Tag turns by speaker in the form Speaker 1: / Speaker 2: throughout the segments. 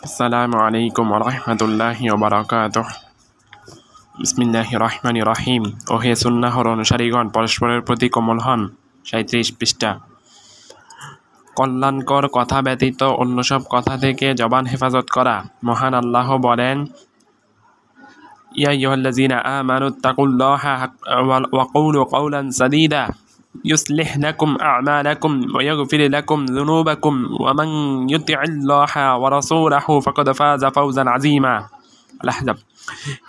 Speaker 1: আসসালামু আলাইকুম রহমতুল্লাহি ওয়া বারাকাতুহু। বিসমিল্লাহির রহমানির রহিম। ওহে সুন্নাহর অনুসারীগণ, পরস্পরের প্রতি কোমল হন। 37 পৃষ্ঠা। কল্যাণকর কথা ব্যতীত অন্য সব কথা থেকে জবান হেফাজত করা। মহান আল্লাহ বলেন, ইয়া আইয়ুহাল্লাযীনা আমানুত্তাকুল্লাহা ওয়া কুলু কাওলান সাদীদা يصلح لكم أعمالكم ويغفر لكم ذنوبكم ومن يطع الله ورسوله فقد فاز فوزا عظيما। আল-আহজাব।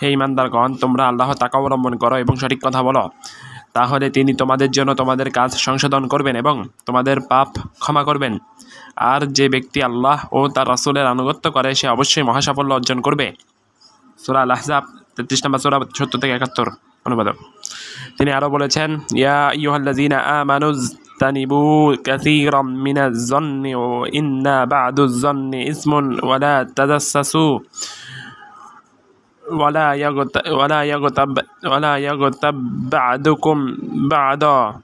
Speaker 1: হে ঈমানদারগণ, তোমরা আল্লাহ তাকওয়া অবলম্বন করো এবং সঠিক কথা বলো, তাহলে তিনি তোমাদের জন্য তোমাদের কাজ সংশোধন করবেন এবং তোমাদের পাপ ক্ষমা করবেন। আর যে ব্যক্তি আল্লাহ ও তার রাসূলের আনুগত্য করে সে অবশ্যই মহাসাফল্য অর্জন করবে। সূরা আল-আহজাব 33 নম্বর সূরা 70 থেকে 71 অনুবাদক। তিনি আরো বলেছেন, ইয়া আইয়ুহাল্লাযীনা আমানুজতানিবু কাসীরাম মিনাজ-যন্নি ওয়া ইন্না বা'দুজ-যন্নি ইসমুন ওয়া লা তাজাসসু ওয়া লা ইয়াগতাব বা'দুকুম বা'দা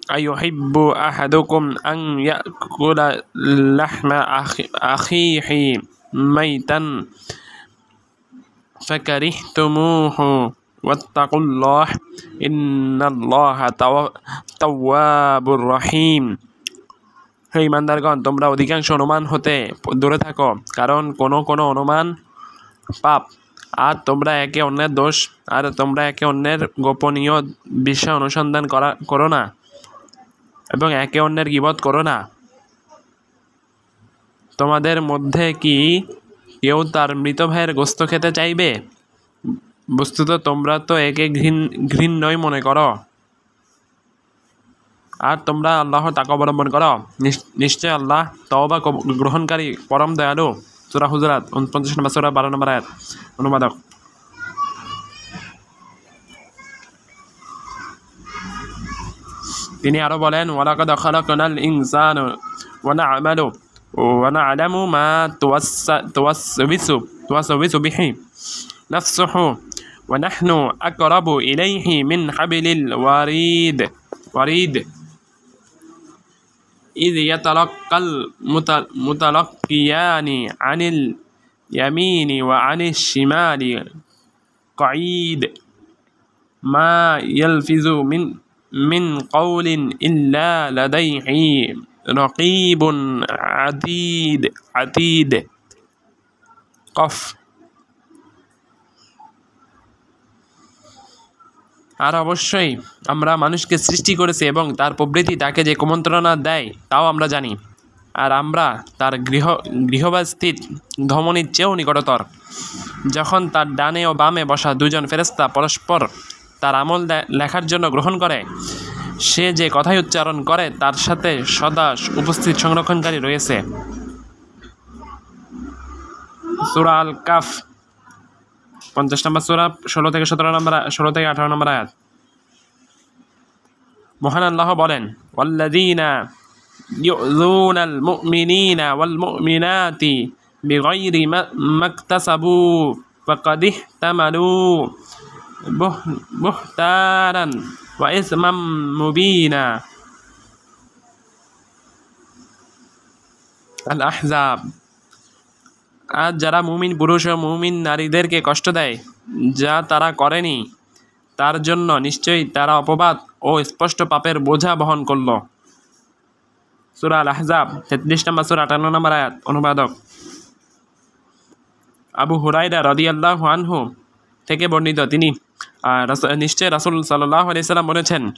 Speaker 1: আইয়ুহিব্বু আহাদুকুম আন ইয়াকুলা লাহমা আখিহি মাইতান ফাকারিহতুমুহু ওয়াত্তাকুল্লাহ ইন্নাল্লাহা তাওয়াবুর রহিম। হে ঈমানদারগণ, তোমরা অধিকাংশ অনুমান হতে দূরে থাকো, কারণ কোনো অনুমান পাপ। আর তোমরা একে অন্যের গোপনীয় বিষয় অনুসন্ধান করো না এবং একে অন্যের গীবত করো না। তোমাদের মধ্যে কি কেউ তার মৃত ভাইয়ের গোশত খেতে চাইবে? বস্তুত তোমরা তো একে ঘৃণ্যই মনে করো। আর তোমরা আল্লাহ তাকওয়া অবলম্বন করো। নিশ্চয় আল্লাহ তওবা গ্রহণকারী, পরম দয়ালু। সূরা হুজুরাত 49 নম্বর সূরা 12 নম্বর আয়াত অনুবাদক। তিনি আরো বলেন, ওয়ালাকাদ খালাকনাল ইনসানা ওয়া না'লামু মা তুওয়াসসিসু বিহি নাফসুহু ওয়া নাহনু আকরাবু ইলাইহি মিন হাবিলিল ওয়ারিদ ইয ইয়াতালাক্কাল মুতালাক্কিয়ানি আনিল ইয়ামিনি ওয়া আনিশ শিমালি কাঈদ মা ইয়ালফিজু মিন কাওলিন ইল্লা লাদাইহি রাকীবুন আতীদ। কফ। আর অবশ্যই আমরা মানুষকে সৃষ্টি করেছি এবং তার প্রবৃত্তি তাকে যে কুমন্ত্রণা দেয় তাও আমরা জানি। আর আমরা তার গৃহবাসস্থিত ধমনীর চেয়েও নিকটতর। যখন তার ডানে ও বামে বসা দুজন ফেরেশতা পরস্পর তার আমল লেখার জন্য গ্রহণ করে, সে যে কথাই উচ্চারণ করে তার সাথে সদা উপস্থিত সংরক্ষণকারী রয়েছে। সূরা আল কাফ 50 নম্বর সূরা 16 থেকে 18 নম্বর আয়াত। মহান আল্লাহ বলেন, ওয়াল্লাযীনা ইউযুনাল মুমিনিনা ওয়াল মুমিনাতি বিগাইরি মাকতাসাবু ফাকাদ ইহতামালু বুহতানান ওয়া ইসমাম মুবিনা। আল-আহজাব। আর যারা মুমিন পুরুষ ও মুমিন নারীদেরকে কষ্ট দেয় যা তারা করেনি, তার জন্য নিশ্চয়ই তারা অপবাদ ও স্পষ্ট পাপের বোঝা বহন করল। সূরা আল-আহজাব 33 নম্বর সূরা 58 নম্বর আয়াত অনুবাদক। আবু হুরায়রা রাদিয়াল্লাহু আনহু থেকে বর্ণিত, তিনি নিশ্চয় রাসূল সাল্লাল্লাহু আলাইহি সাল্লাম বলেছেন,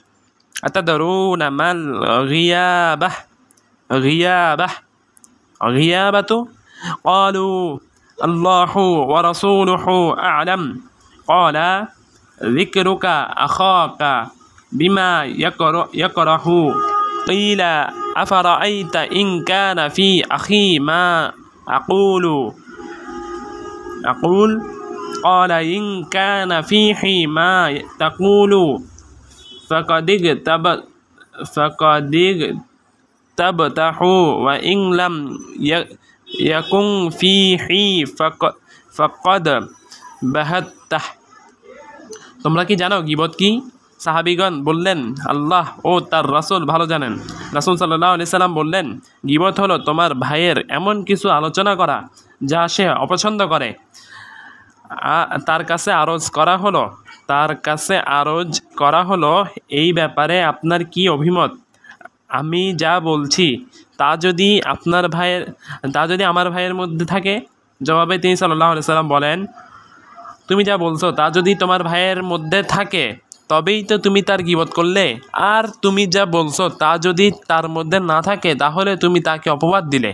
Speaker 1: আতাদরুনা মাল গিয়াবাতু ক্বালু আল্লাহু ওয়া রাসূলুহু আ'লাম ক্বালা যিকরুকা আখাকা বিমা ইয়াকরাহু ক্বিলা আফারাআইতা ইন কানা ফি আখি মা আকুল ক্বালা ইন কানা ফিহি মা তাকুলু ফাকাদ ইগতাবতাহু ওয়া ইন লাম ইয়াকুন ফিহি ফাকাদ বাহাত্তাহ। তোমরা কি জানো গীবত কি? সাহাবিগণ বললেন, আল্লাহ ও তার রাসূল ভালো জানেন। রাসূল সাল্লাল্লাহু আলাইহি সাল্লাম বললেন, গীবত হলো তোমার ভাইয়ের এমন কিছু আলোচনা করা যা সে অপছন্দ করে। তার কাছে আরজ করা হলো এই ব্যাপারে আপনার কি অভিমত? আমি যা বলছি তা যদি আমার ভাইয়ের মধ্যে থাকে। জবাবে তিনি সাল্লাল্লাহু আলাইহি সাল্লাম বলেন, তুমি যা বলছো তা যদি তোমার ভাইয়ের মধ্যে থাকে তবেই তো তুমি তার গীবত করলে, আর তুমি যা বলছো তা যদি তার মধ্যে না থাকে তাহলে তুমি তাকে অপবাদ দিলে।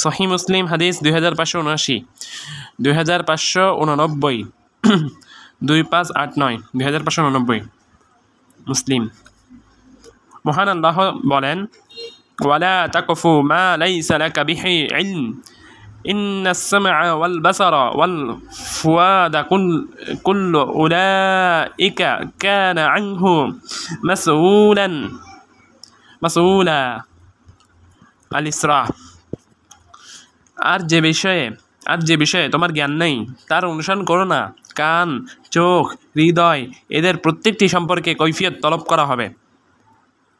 Speaker 1: সহিহ মুসলিম হাদিস 2579, 2589, 2589, 2589 মুসলিম। মহান আল্লাহ বলেন, ওয়ালা তাকফু মা লাইসা লাকা বিহি ইলম ইন্নাস সামআ ওয়াল বাসারা ওয়াল ফুয়াদা কুল্লু উলাইকা কানা আনহু মাসউলা। আল ইসরা। আর যে বিষয়ে তোমার জ্ঞান নেই তার অনুসরণ করো না। কান, চোখ, হৃদয় এদের প্রত্যেকটি সম্পর্কে কৈফিয়ত তলব করা হবে।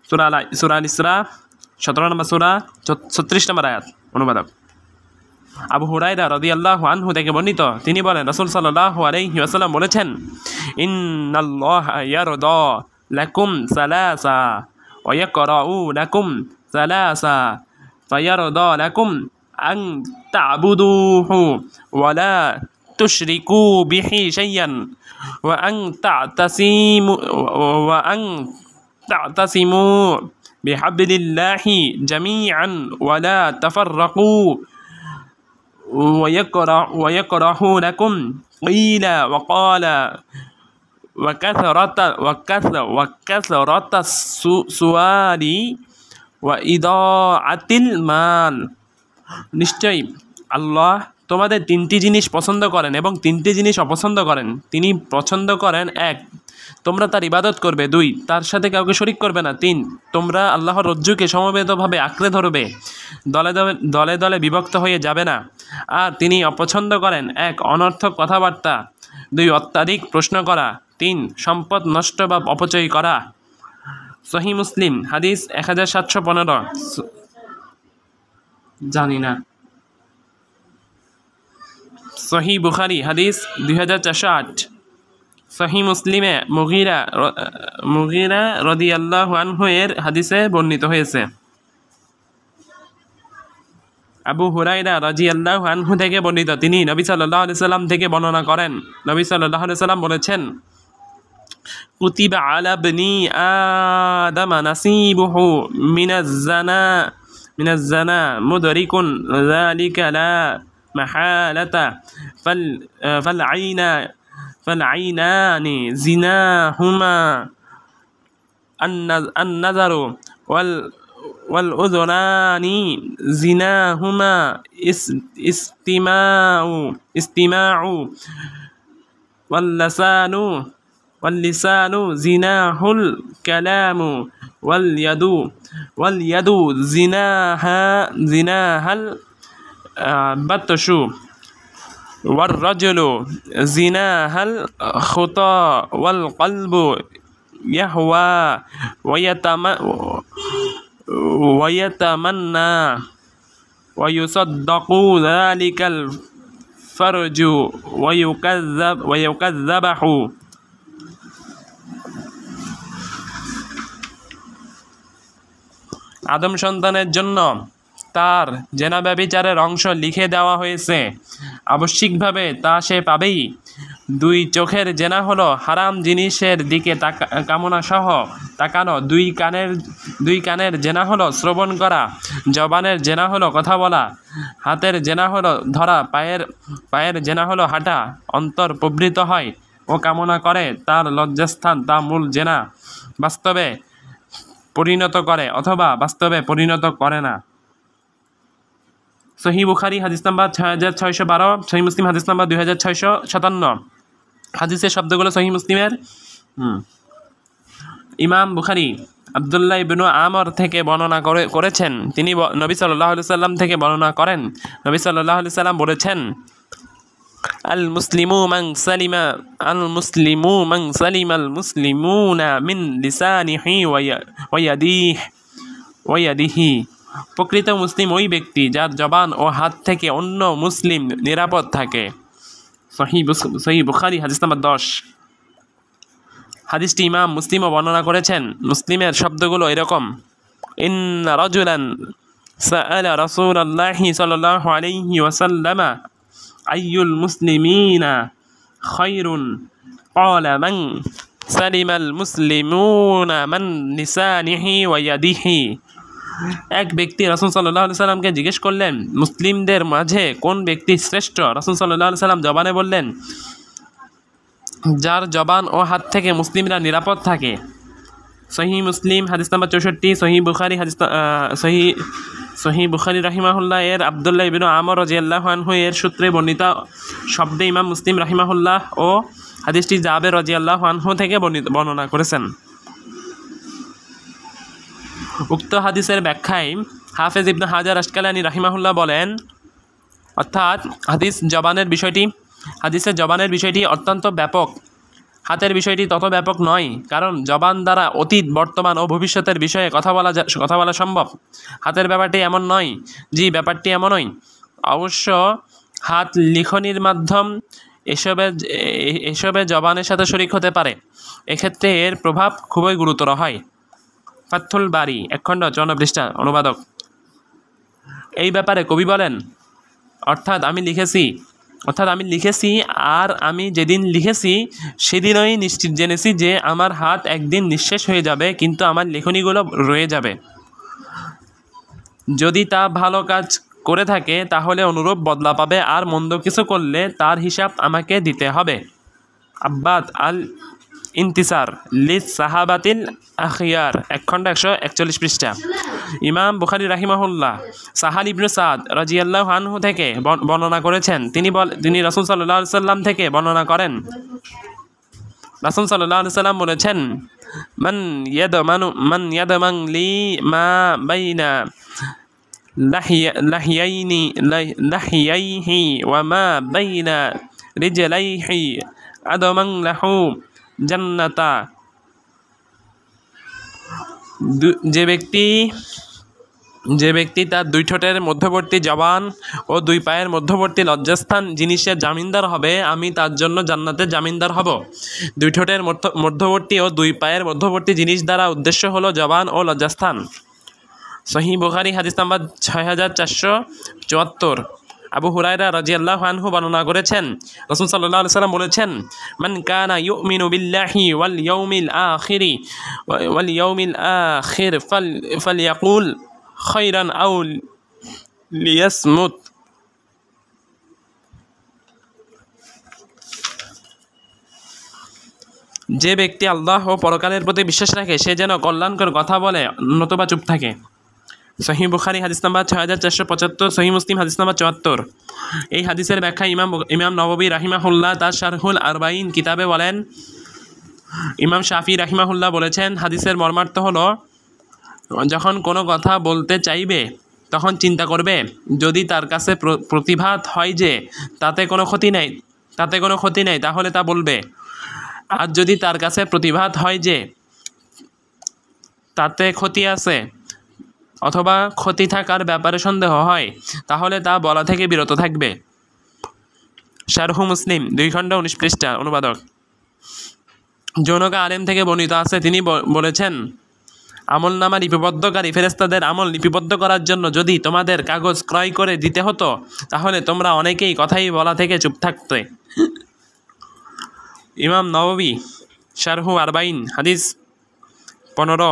Speaker 1: সূরা আল ইসরা 17 নম্বর সূরা 36 নম্বর আয়াত। অনুবাদক আবু হুরায়রা রাদিয়াল্লাহু আনহু থেকে বর্ণিত, তিনি বলেন, রাসূল সাল্লাল্লাহু আলাইহি ওয়াসাল্লাম বলেছেন, ইন্নাল্লাহা ইয়ারদা লাকুম সালাসা ওয়া ইয়াকরাউ লাকুম সালাসা ফায়ারদা লাকুম আন তা'বুদুহু ওয়া লা তুশরিকু বিহি শাইয়ান ওয়া আন তা'তাসিমু বিহাবলিল্লাহি জামিআন ওয়া লা তাফাররাকু ويكره لكم قيل وقال وكثرة السؤال وإضاعة المال। নিশ্চয়ই আল্লাহ তোমাদের তিনটি জিনিস পছন্দ করেন এবং তিনটি জিনিস অপছন্দ করেন। তিনি পছন্দ করেন, 1, তোমরা তার ইবাদত করবে, 2, তার সাথে কাউকে শরিক করবে না, 3, তোমরা আল্লাহর রজ্জুকে সমবেতভাবে আঁকড়ে ধরবে, দলে দলে বিভক্ত হয়ে যাবে না। আর তিনি অপছন্দ করেন, 1, অনর্থক কথাবার্তা, 2, অত্যাধিক প্রশ্ন করা, 3, সম্পদ নষ্ট বা অপচয় করা। সহিহ মুসলিম হাদিস 1715, জানি না। সহিহ বুখারী হাদিস 2408, সহিহ মুসলিমে মুগীরা রাদিয়াল্লাহু আনহু এর হাদিসে বর্ণিত হয়েছে। আবু হুরায়রা রাদিয়াল্লাহু আনহু থেকে বর্ণিত, তিনি নবী সাল্লাল্লাহু আলাইহি সাল্লাম থেকে বর্ণনা করেন, নবী সাল্লাল্লাহু আলাইহি সাল্লাম বলেছেন, কুতিবা আলা বনি আদম নাসিবুহু মিনাজ জানা মুদরিকুন যালিকা লা মাহালাতা ফালআইনানি জিনাহুমা النظر والأذنان زناهما استماع واللسان زناه الكلام واليد زناها البطش والرجل زناها الخطى والقلب يهوى ويتمنى ويصدق ذلك الفرج ويكذبه। আদম সন্তানের জন্য তার জেনা ব্যভিচারের অংশ লিখে দেওয়া হয়েছে, আবশ্যিকভাবে তা সে পাবেই। 2 চোখের জেনা হলো হারাম জিনিসের দিকে কামনা সহ তাকানো, 2 কানের জেনা হলো শ্রবণ করা, জবানের জেনা হলো কথা বলা, হাতের জেনা হলো ধরা, পায়ের জেনা হলো হাঁটা। অন্তর প্রবৃত্ত হয় ও কামনা করে তার লজ্জাস্থান, তা মূল জেনা বাস্তবে পরিণত করে অথবা বাস্তবে পরিণত করে না। সহিহ বুখারী হাদিস নাম্বার 6612, সহিহ মুসলিম হাদিস নাম্বার 2657। হাদিসের শব্দগুলো সহিহ মুসলিমের। ইমাম বুখারী আব্দুল্লাহ ইবনে আমর থেকে বর্ণনা করেছেন, তিনি নবী সাল্লাল্লাহু আলাইহি সাল্লাম থেকে বর্ণনা করেন, নবী সাল্লাল্লাহু আলাইহি সাল্লাম বলেছেন, আল মুসলিমু মান সালিমাল মুসলিমুনা মিন লিসানিহি ওয়া ইয়াদিহি। প্রকৃত মুসলিম ওই ব্যক্তি যার জবান ও হাত থেকে অন্য মুসলিম নিরাপদ থাকে। সহিহ বুখারী হাদিস নাম্বার 10। হাদিসটি ইমাম মুসলিমও বর্ণনা করেছেন। মুসলিমের শব্দগুলো এরকম: ইন্না রাজুলান সাআলা রাসূলুল্লাহি সাল্লাল্লাহু আলাইহি ওয়াসাল্লাম আইয়ুল মুসলিমিনা খায়রুন ক্বালা মান সালিমাল মুসলিমুনা মিন লিসানিহি ওয়া ইয়াদিহি। এক ব্যক্তি রাসূল সাল্লাল্লাহু আলাইহি সাল্লামকে জিজ্ঞেস করলেন, মুসলিমদের মাঝে কোন ব্যক্তি শ্রেষ্ঠ? রাসূল সাল্লাল্লাহু আলাইহি সাল্লাম জবানে বললেন, যার জবান ও হাত থেকে মুসলিমরা নিরাপদ থাকে। সহিহ মুসলিম হাদিস নাম্বার 64। সহিহ বুখারী রাহিমাহুল্লাহ এর আব্দুল্লাহ ইবনে আমর রাদিয়াল্লাহু আনহু এর সূত্রে বর্ণিত শব্দে ইমাম মুসলিম রাহিমাহুল্লাহ ও হাদিসটি জাবের রাদিয়াল্লাহু আনহু থেকে বর্ণনা করেছেন। উক্ত হাদিসের ব্যাখ্যায় হাফেজ ইবনে হাজার আসকালানি রাহিমাহুল্লাহ বলেন, অর্থাৎ হাদিসের জবানের বিষয়টি অত্যন্ত ব্যাপক, হাতের বিষয়টি তত ব্যাপক নয়, কারণ জবান দ্বারা অতীত, বর্তমান ও ভবিষ্যতের বিষয়ে কথা বলা সম্ভব। হাতের ব্যাপারটি এমন নয়, ব্যাপারটি এমনই। অবশ্য হাত লিখনির মাধ্যম এসবে জবানের সাথে শরীক হতে পারে। এক্ষেত্রে এর প্রভাব খুবই গুরুতর হয়। ফাথুল বারী 1 খণ্ড 54 পৃষ্ঠা। অনুবাদক: এই ব্যাপারে কবি বলেন, অর্থাৎ আমি লিখেছি আর আমি যেদিন লিখেছি সেদিনই নিশ্চিত জেনেছি যে আমার হাত একদিন নিঃশেষ হয়ে যাবে, কিন্তু আমার লেখনীগুলো রয়ে যাবে। যদি তা ভালো কাজ করে থাকে তাহলে অনুরূপ বদলা পাবে, আর মন্দ কিছু করলে তার হিসাব আমাকে দিতে হবে। আব্বাদ আল ইন্তিসার লিস সাহাবাতিল আখিয়ার 1 খণ্ড 141 পৃষ্ঠা। ইমাম বুখারী রাহিমাহুল্লাহ সাহাল ইবনে সাদ রাদিয়াল্লাহু আনহু থেকে বর্ণনা করেছেন। তিনি রাসূল সাল্লাল্লাহু আলাইহি সাল্লাম থেকে বর্ণনা করেন, রাসূল সাল্লাল্লাহু আলাইহি সাল্লাম বলেছেন, মান ইয়াদমান লি মা বাইনা লাহিয়াইহি ওয়া মা বাইনা রিজলাইহি আদমান লাহু জান্নাতা। যে ব্যক্তি তার 2 ঠোঁটের মধ্যবর্তী জবান ও 2 পায়ের মধ্যবর্তী লজ্জাস্থান জিনিসের জামিনদার হবে, আমি তার জন্য জান্নাতের জামিনদার হব। 2 ঠোঁটের মধ্যবর্তী ও 2 পায়ের মধ্যবর্তী জিনিস দ্বারা উদ্দেশ্য হলো জবান ও লজ্জাস্থান। সহিহ বুখারী হাদিস নাম্বার 6474। আবু হুরায়রা রাদিয়াল্লাহু আনহু বর্ণনা করেছেন, রাসূল সাল্লাল্লাহু আলাইহি সাল্লাম বলেছেন, মান কানা ইউমিনু বিল্লাহি ওয়াল ইয়াউমিল আখির ফালইয়াকুল খায়রান আও লিয়াসমুত। যে ব্যক্তি আল্লাহ ও পরকালের প্রতি বিশ্বাস রাখে সে যেন কল্যাণকর কথা বলে নতুবা চুপ থাকে। সহিহ বুখারী হাদিস নাম্বার 6475, সহিহ মুসলিম হাদিস নাম্বার 74। এই হাদিসের ব্যাখ্যা ইমাম নববী রাহিমাহুল্লাহ তার শারহুল আরবাঈন কিতাবে বলেন, ইমাম শাফি রাহিমাহুল্লাহ বলেছেন, হাদিসের মর্মার্থ হলো, যখন কোনো কথা বলতে চাইবে তখন চিন্তা করবে, যদি তার কাছে প্রতিভাত হয় যে তাতে কোনো ক্ষতি নেই তাহলে তা বলবে, আর যদি তার কাছে প্রতিভাত হয় যে তাতে ক্ষতি আছে অথবা ক্ষতি থাকার ব্যাপারে সন্দেহ হয় তাহলে তা বলা থেকে বিরত থাকবে। শারহু মুসলিম 2 খণ্ড 19 পৃষ্ঠা। অনুবাদক: জনকা আলেম থেকে বর্ণিত আছে, তিনি বলেছেন, আমলনামা লিপিবদ্ধকারী ফেরেশতাদের আমল লিপিবদ্ধ করার জন্য যদি তোমাদের কাগজ ক্রয় করে দিতে হতো তাহলে তোমরা অনেকেই কথাই বলা থেকে চুপ থাকতে। ইমাম নববী শারহু আরবাঈন হাদিস 15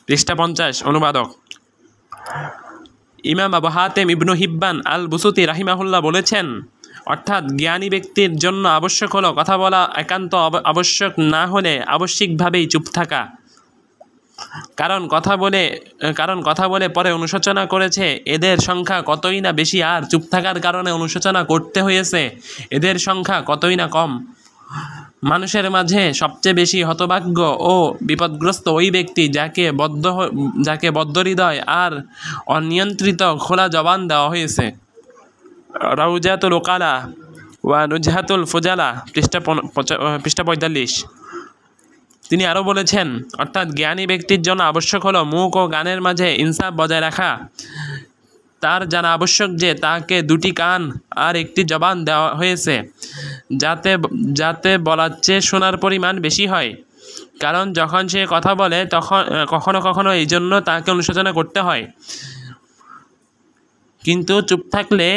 Speaker 1: পৃষ্ঠা 50। অনুবাদক: ইমাম আবু হাতেম ইবনু হিব্বান আল বুসুতি রাহিমাহুল্লাহ বলেছেন, অর্থাৎ জ্ঞানী ব্যক্তির জন্য আবশ্যক হলো কথা বলা, একান্ত আবশ্যক না হলে আবশ্যিকভাবেই চুপ থাকা। কারণ কথা বলে পরে অনুশোচনা করেছে এদের সংখ্যা কতই না বেশি, আর চুপ থাকার কারণে অনুশোচনা করতে হয়েছে এদের সংখ্যা কতই না কম। মানুষের মাঝে সবচেয়ে বেশি হতভাগ্য ও বিপদগ্রস্ত ওই ব্যক্তি যাকে বদ্ধ হৃদয় আর অনিয়ন্ত্রিত খোলা জবান দেওয়া হয়েছে। রাউজাতুল উকালা ওয়া নুজহাতুল ফুজালা পৃষ্ঠা 45। তিনি আরও বলেছেন, অর্থাৎ জ্ঞানী ব্যক্তির জন্য আবশ্যক হলো মুখ ও গানের মাঝে ইনসাফ বজায় রাখা। তার জানা আবশ্যক যে তাকে দুটি কান আর একটি জবান দেওয়া হয়েছে, যাতে বলার চেয়ে শোনার পরিমাণ বেশি হয়। কারণ যখন সে কথা বলে তখন কখনো কখনো এই জন্য তাকে অনুশোচনা করতে হয়, কিন্তু চুপ থাকলে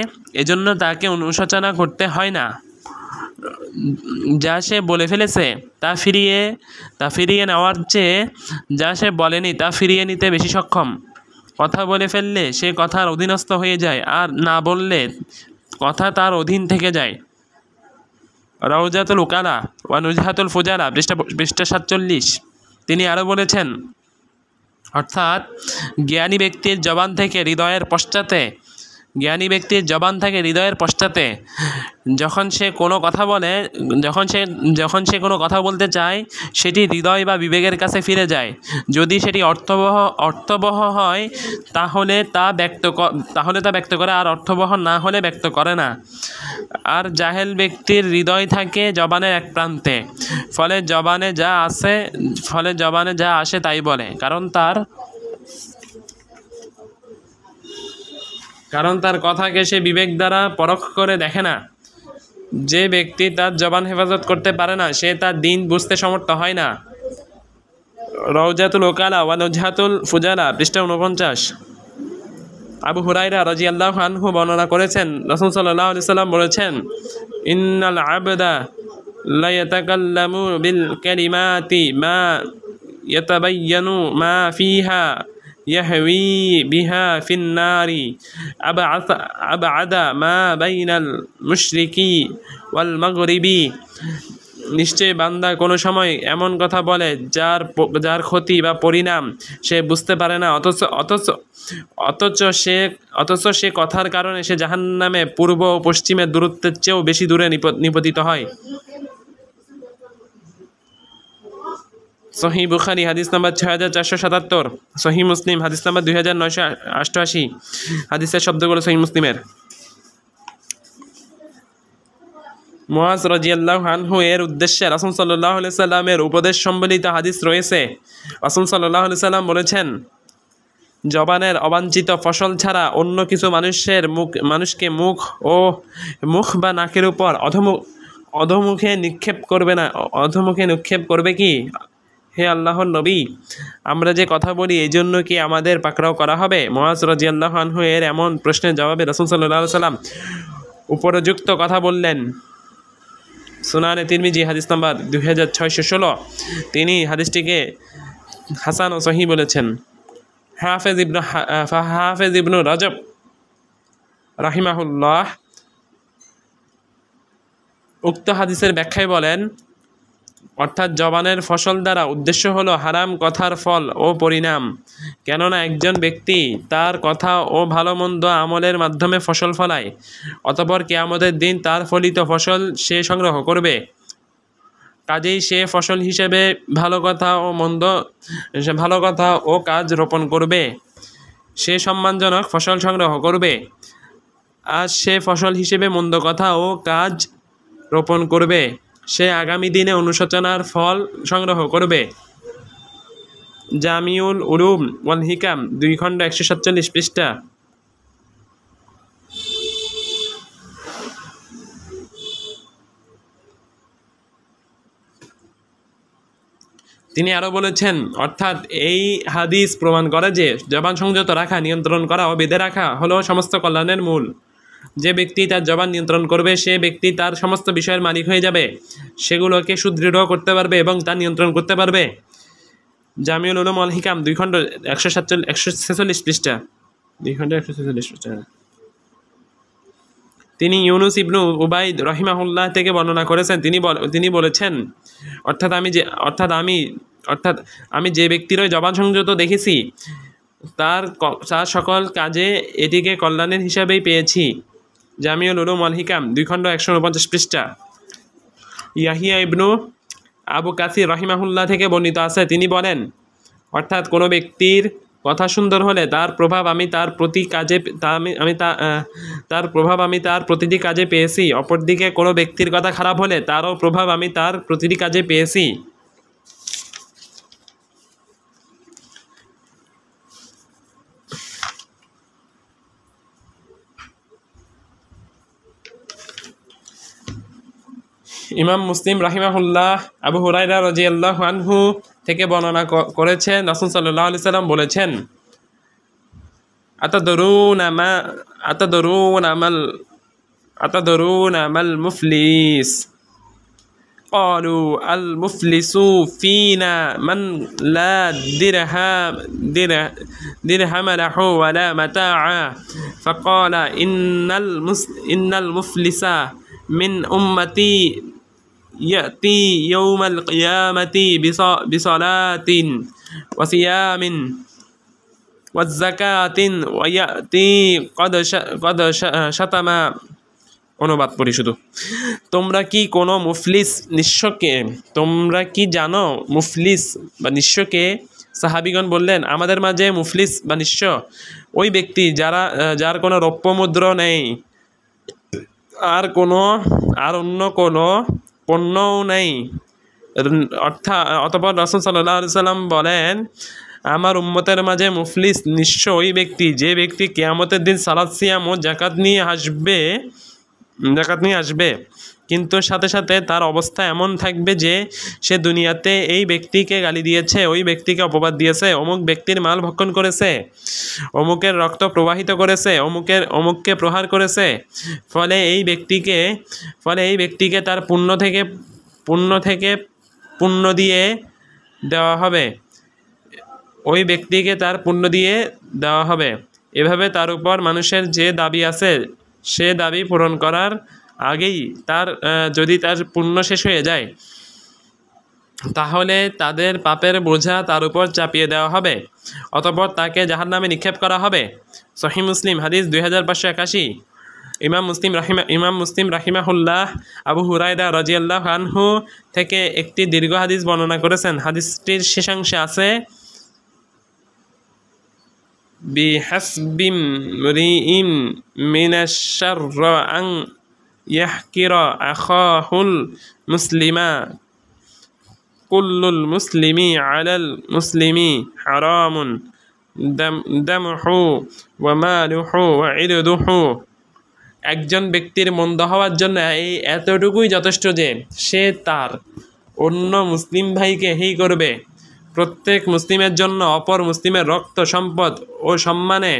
Speaker 1: এজন্য তাকে অনুশোচনা করতে হয় না। যা সে বলে ফেলেছে তা ফিরিয়ে নেওয়ার চেয়ে যা সে বলেনি তা ফিরিয়ে নিতে বেশি সক্ষম। কথা বলে ফেললে সে কথার অধীনস্থ হয়ে যায়, আর না বললে কথা তার অধীন থেকে যায়। রাউজাতুল উকালা ওয়া নুজহাতুল ফুজালা পৃষ্ঠা 47। তিনি আরও বলেছেন, অর্থাৎ জ্ঞানী ব্যক্তির জবান থেকে হৃদয়ের পশ্চাতে যখন সে কোনো কথা বলতে চায় সেটি হৃদয় বা বিবেকের কাছে ফিরে যায়। যদি সেটি অর্থবহ হয় তাহলে তা ব্যক্ত করে, আর অর্থবহ না হলে ব্যক্ত করে না। আর জাহেল ব্যক্তির হৃদয় থাকে জবানের এক প্রান্তে, ফলে জবানে যা আসে তাই বলে, কারণ তার কথাকে সে বিবেক দ্বারা পরখ করে দেখে না। যে ব্যক্তি তার জবান হেফাজত করতে পারে না সে তার দিন বুঝতে সমর্থ হয় না। রাউজাতুল উকালা ওয়া নুজহাতুল ফুজালা পৃষ্ঠা 49। আবু হুরায়রা রাদিয়াল্লাহু আনহু বর্ণনা করেছেন, রাসূল সাল্লাল্লাহু আলাইহি সাল্লাম বলেছেন, ইন্নাল আবদা লা ইয়াতাকাল্লামু বিল কালিমাতি মা ইয়াতাবায়্যানু মা ফিহা ইয়াহওয়ি বিহা ফিন নারি আবআদা মা বাইনাল মুশরিকি ওয়াল মাগরিবি। নিশ্চয় বান্দা কোনো সময় এমন কথা বলে যার ক্ষতি বা পরিণাম সে বুঝতে পারে না, অথচ সে কথার কারণে সে জাহান্নামে পূর্ব ও পশ্চিমের দূরত্বের চেয়েও বেশি দূরে নিপতিত হয়। সহিহ বুখারী হাদিস নাম্বার 6477, সহিহ মুসলিম হাদিস নাম্বার 2988। হাদিসের শব্দগুলো সহিহ মুসলিমের। মুআজ রাদিয়াল্লাহু আনহু এর উদ্দেশ্যে রাসূল সাল্লাল্লাহু আলাইহি সাল্লামের উপদেশ সম্বলিত হাদিস রয়েছে। রাসূল সাল্লাল্লাহু আলাইহি সাল্লাম বলেছেন, জবানের অবাঞ্ছিত ফসল ছাড়া অন্য কিছু মানুষকে মুখ বা নাকের উপর অধমুখে নিক্ষেপ করবে কি? হে আল্লাহর নবী, আমরা যে কথা বলি এই জন্য কি আমাদের পাকড়াও করা হবে? মুআজ রাদিয়াল্লাহু আনহু এর এমন প্রশ্নের জবাবে রাসূল সাল্লাল্লাহু আলাইহি সাল্লাম উপরযুক্ত কথা বললেন। সুনানে তিরমিজি হাদিস নাম্বার 2616। তিনি হাদিসটিকে হাসান ও সহিহ বলেছেন। হাফেজ ইবনু রাজব রাহিমাহুল্লাহ উক্ত হাদিসের ব্যাখ্যায় বলেন, অর্থাৎ জবানের ফসল দ্বারা উদ্দেশ্য হলো হারাম কথার ফল ও পরিণাম। কেননা একজন ব্যক্তি তার কথা ও ভালো মন্দ আমলের মাধ্যমে ফসল ফলায়, অতঃপর কিয়ামতের দিন তার ফলিত ফসল সে সংগ্রহ করবে। কাজেই সে ফসল হিসেবে ভালো কথা ও কাজ রোপণ করবে, সে সম্মানজনক ফসল সংগ্রহ করবে। আর সে ফসল হিসেবে মন্দ কথা ও কাজ রোপণ করবে, সে আগামী দিনে অনুশোচনার ফল সংগ্রহ করবে। জামিউল উলুম ওয়াল হিকাম 2 খণ্ড 147 পৃষ্ঠা। তিনি আরও বলেছেন, অর্থাৎ এই হাদিস প্রমাণ করে যে জবান সংযত রাখা, নিয়ন্ত্রণ করা ও বেঁধে রাখা হলো সমস্ত কল্যাণের মূল। যে ব্যক্তি তার জবান নিয়ন্ত্রণ করবে সে ব্যক্তি তার সমস্ত বিষয়ের মালিক হয়ে যাবে, সেগুলোকে সুদৃঢ় করতে পারবে এবং তা নিয়ন্ত্রণ করতে পারবে। জামিউল উলুম ওয়াল হিকাম 2 খণ্ড 146 পৃষ্ঠা। 2 খণ্ড 146 পৃষ্ঠা। তিনি ইউনুস ইবনু উবাইদ রাহিমাহুল্লাহ থেকে বর্ণনা করেছেন, তিনি বলেছেন, অর্থাৎ আমি যে ব্যক্তিরই জবান সংযত দেখেছি তার সকল কাজে এটিকে কল্যাণের হিসাবেই পেয়েছি। জামিউল উলুম ওয়াল হিকাম 2 খণ্ড 149 পৃষ্ঠা। ইয়াহিয়া ইবনু আবু কাসির রাহিমাহুল্লাহ থেকে বর্ণিত আছে, তিনি বলেন, অর্থাৎ কোনো ব্যক্তির কথা সুন্দর হলে তার প্রভাব আমি তার প্রতি কাজে তার প্রভাব আমি তার প্রতিটি কাজে পেয়েছি। অপরদিকে কোনো ব্যক্তির কথা খারাপ হলে তারও প্রভাব আমি তার প্রতিটি কাজে পেয়েছি। ইমাম মুসলিম রাহিমাহুল্লাহ আবু হুরায়রা রাদিয়াল্লাহু আনহু থেকে বর্ণনা করেছেন, রাসূল সাল্লাল্লাহু আলাইহি সাল্লাম বলেছেন, আতাদরুনা মাল মুফলিস قالوا المفلس فينا من لا درهم له ولا متاع فقال إن المفلس من أمتي يأتي يوم القيامة بصلاة وصيام والزكاة ويأتي قد شتم। অনুবাদ করি শুধু। তোমরা কি কোনো মুফলিস নিঃস্বকে, তোমরা কি জানো মুফলিস বা নিঃস্বকে? সাহাবিগণ বললেন, আমাদের মাঝে মুফলিস বা নিঃস্ব ওই ব্যক্তি যার কোনো রৌপ্য মুদ্র নেই, আর অন্য কোনো পণ্যও নেই। অতঃপর রাসূল সাল্লাল্লাহু আলাইহি সাল্লাম বলেন, আমার উম্মতের মাঝে মুফলিস নিঃস্ব ওই ব্যক্তি যে ব্যক্তি কিয়ামতের দিন সালাত সিয়াম ও জাকাত নিয়ে আসবে, কিন্তু সাথে সাথে তার অবস্থা এমন থাকবে যে সে দুনিয়াতে এই ব্যক্তিকে গালি দিয়েছে, ওই ব্যক্তিকে অপবাদ দিয়েছে, অমুক ব্যক্তির মাল ভক্ষণ করেছে, অমুকের রক্ত প্রবাহিত করেছে, অমুককে প্রহার করেছে। ফলে এই ব্যক্তিকে তার পুণ্য দিয়ে দেওয়া হবে, ওই ব্যক্তিকে তার পুণ্য দিয়ে দেওয়া হবে। এভাবে তার উপর মানুষের যে দাবি আছে সে দাবি পূরণ করার আগেই যদি তার পুণ্য শেষ হয়ে যায় তাহলে তাদের পাপের বোঝা তার উপর চাপিয়ে দেওয়া হবে, অতঃপর তাকে জাহান্নামে নিক্ষেপ করা হবে। সহিহ মুসলিম হাদিস 2581। ইমাম মুসলিম রাহিমাহুল্লাহ আবু হুরায়রা রাদিয়াল্লাহু আনহু থেকে একটি দীর্ঘ হাদিস বর্ণনা করেছেন। হাদিসটির শেষাংশে আছে, বিহাসবি মরিইন মিনাশ শাররি আন ইয়াহকিরা আখাহুল মুসলিমা কুল্লুল মুসলিমি আলাল মুসলিমি হারামুন দামুহু ওয়া মালুহু ওয়া ইরদুহু। একজন ব্যক্তির মন্দ হওয়ার জন্য এই এতটুকুই যথেষ্ট যে সে তার অন্য মুসলিম ভাইকে হেয় করবে। প্রত্যেক মুসলিমের জন্য অপর মুসলিমের রক্ত, সম্পদ ও সম্মানে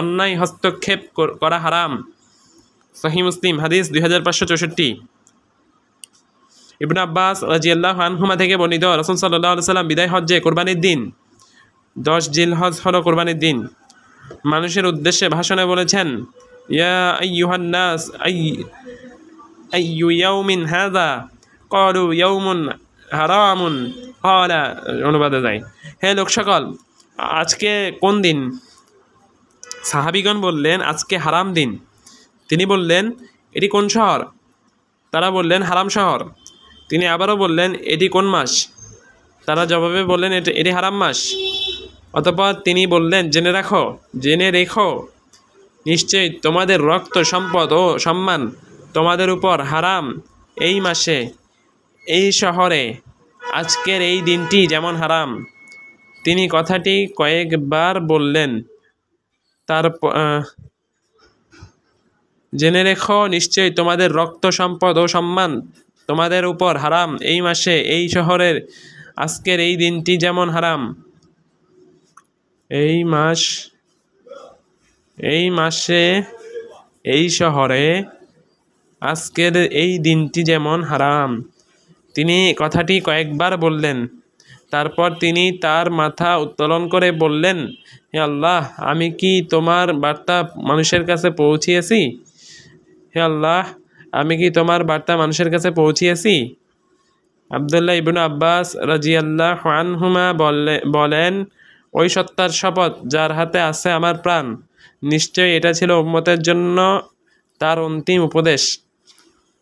Speaker 1: অন্যায় হস্তক্ষেপ করা হারাম। সহিহ মুসলিম হাদিস 2564। ইবনে আব্বাস রাদিয়াল্লাহু আনহুমা থেকে বর্ণিত, রাসূল সাল্লাল্লাহু আলাইহি সাল্লাম বিদায় হজ্জে কোরবানির দিন 10 জিলহজ হলো কোরবানির দিন, মানুষের উদ্দেশ্যে ভাষণে বলেছেন, ইয়া আইয়ুহান নাস আইয়ু ইয়াউমিন হাযা ক্বালু ইয়াউমুন হারামুন ক্বালা। অনুবাদে যায়, হে লোক সকল, আজকে কোন দিন? সাহাবীগণ বললেন, আজকে হারাম দিন। তিনি বললেন, এটি কোন শহর? তারা বললেন, হারাম শহর। তিনি আবারও বললেন, এটি কোন মাস? তারা জবাবে বললেন, এটি হারাম মাস। অতঃপর তিনি বললেন, জেনে রেখো নিশ্চয়ই তোমাদের রক্ত, সম্পদ ও সম্মান তোমাদের উপর হারাম এই মাসে, এই শহরে, আজকের এই দিনটি যেমন হারাম। তিনি কথাটি কয়েকবার বললেন। জেনে রেখো নিশ্চয়ই তোমাদের রক্ত, সম্পদ ও সম্মান তোমাদের উপর হারাম এই মাসে, এই শহরের, আজকের এই দিনটি যেমন হারাম। এই মাসে, এই শহরে, আজকের এই দিনটি যেমন হারাম। তিনি কথাটি কয়েকবার বললেন। তারপর তিনি তার মাথা উত্তোলন করে বললেন, হে আল্লাহ, আমি কি তোমার বার্তা মানুষের কাছে পৌঁছিয়েছি? হে আল্লাহ, আমি কি তোমার বার্তা মানুষের কাছে পৌঁছিয়েছি? আব্দুল্লাহ ইবনে আব্বাস রাদিয়াল্লাহু আনহুমা বলেন, ওই সত্তার শপথ যার হাতে আছে আমার প্রাণ, নিশ্চয়ই এটা ছিল উম্মতের জন্য তার অন্তিম উপদেশ।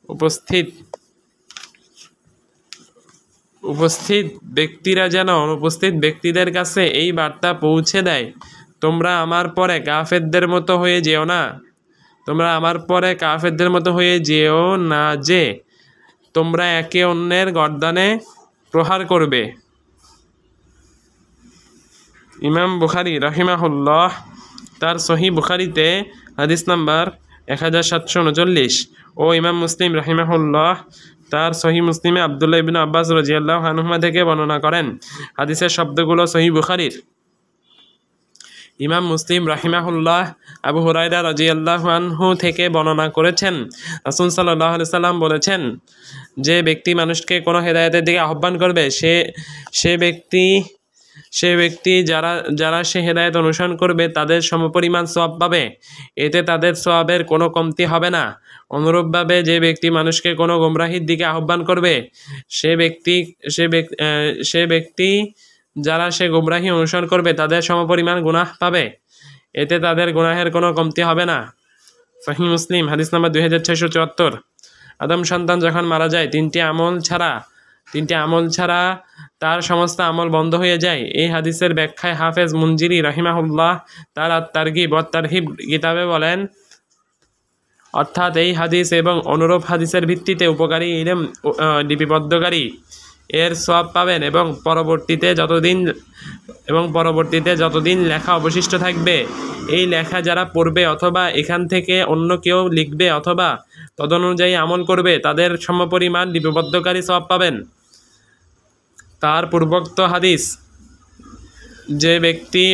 Speaker 1: উপস্থিত উপস্থিত ব্যক্তিরা যেন অনুপস্থিত ব্যক্তিদের কাছে এই বার্তা পৌঁছে দেয়, তোমরা আমার পরে কাফেরদের মতো হয়ে যেও না, তোমরা আমার পরে কাফেরদের মতো হয়ে যেও না যে তোমরা একে অন্যের গর্দানে প্রহার করবে। ইমাম বুখারী রাহিমাহুল্লাহ তার সহিহ বুখারীতে হাদিস নাম্বার 1739 ও ইমাম মুসলিম রাহিমাহুল্লাহ তার সহিহ মুসলিমে আব্দুল্লাহ ইবনে আব্বাস রাদিয়াল্লাহু আনহুমা থেকে বর্ণনা করেন। হাদিসের শব্দগুলো সহিহ বুখারীর। ইমাম মুসলিম রাহিমাহুল্লাহ আবু হুরায়রা রাদিয়াল্লাহু আনহু থেকে বর্ণনা করেছেন, রাসূল সাল্লাল্লাহু আলাইহি সাল্লাম বলেছেন, যে ব্যক্তি মানুষকে কোনো হেদায়েতের দিকে আহ্বান করবে সে ব্যক্তি যারা সে হেদায়েত অনুসরণ করবে তাদের সমপরিমাণ সওয়াব পাবে, এতে তাদের সওয়াবের কোনো কমতি হবে না। অনুরূপভাবে যে ব্যক্তি মানুষকে কোনো গোমরাহির দিকে আহ্বান করবে সে ব্যক্তি যারা সে গোমরাহি অনুসরণ করবে তাদের সমপরিমাণ গুনাহ পাবে, এতে তাদের গুনাহের কোনো কমতি হবে না। সহিহ মুসলিম হাদিস নাম্বার 2674। আদম সন্তান যখন মারা যায় তিনটি আমল ছাড়া তার সমস্ত আমল বন্ধ হয়ে যায়। এই হাদিসের ব্যাখ্যায় হাফেজ মুনজিরি রাহিমাহুল্লাহ তার আত-তারগিব ওয়াত তারহিব কিতাবে বলেন, অর্থাৎ এই হাদিস এবং অনুরূপ হাদিসের ভিত্তিতে উপকারী ইলম লিপিবদ্ধকারী এর সওয়াব পাবেন এবং পরবর্তীতে যতদিন লেখা অবশিষ্ট থাকবে এই লেখা যারা পড়বে অথবা এখান থেকে অন্য কেউ লিখবে অথবা তদনুযায়ী আমল করবে তাদের সমপরিমাণ লিপিবদ্ধকারী সওয়াব পাবেন। তার পূর্বোক্ত হাদিস, যে ব্যক্তি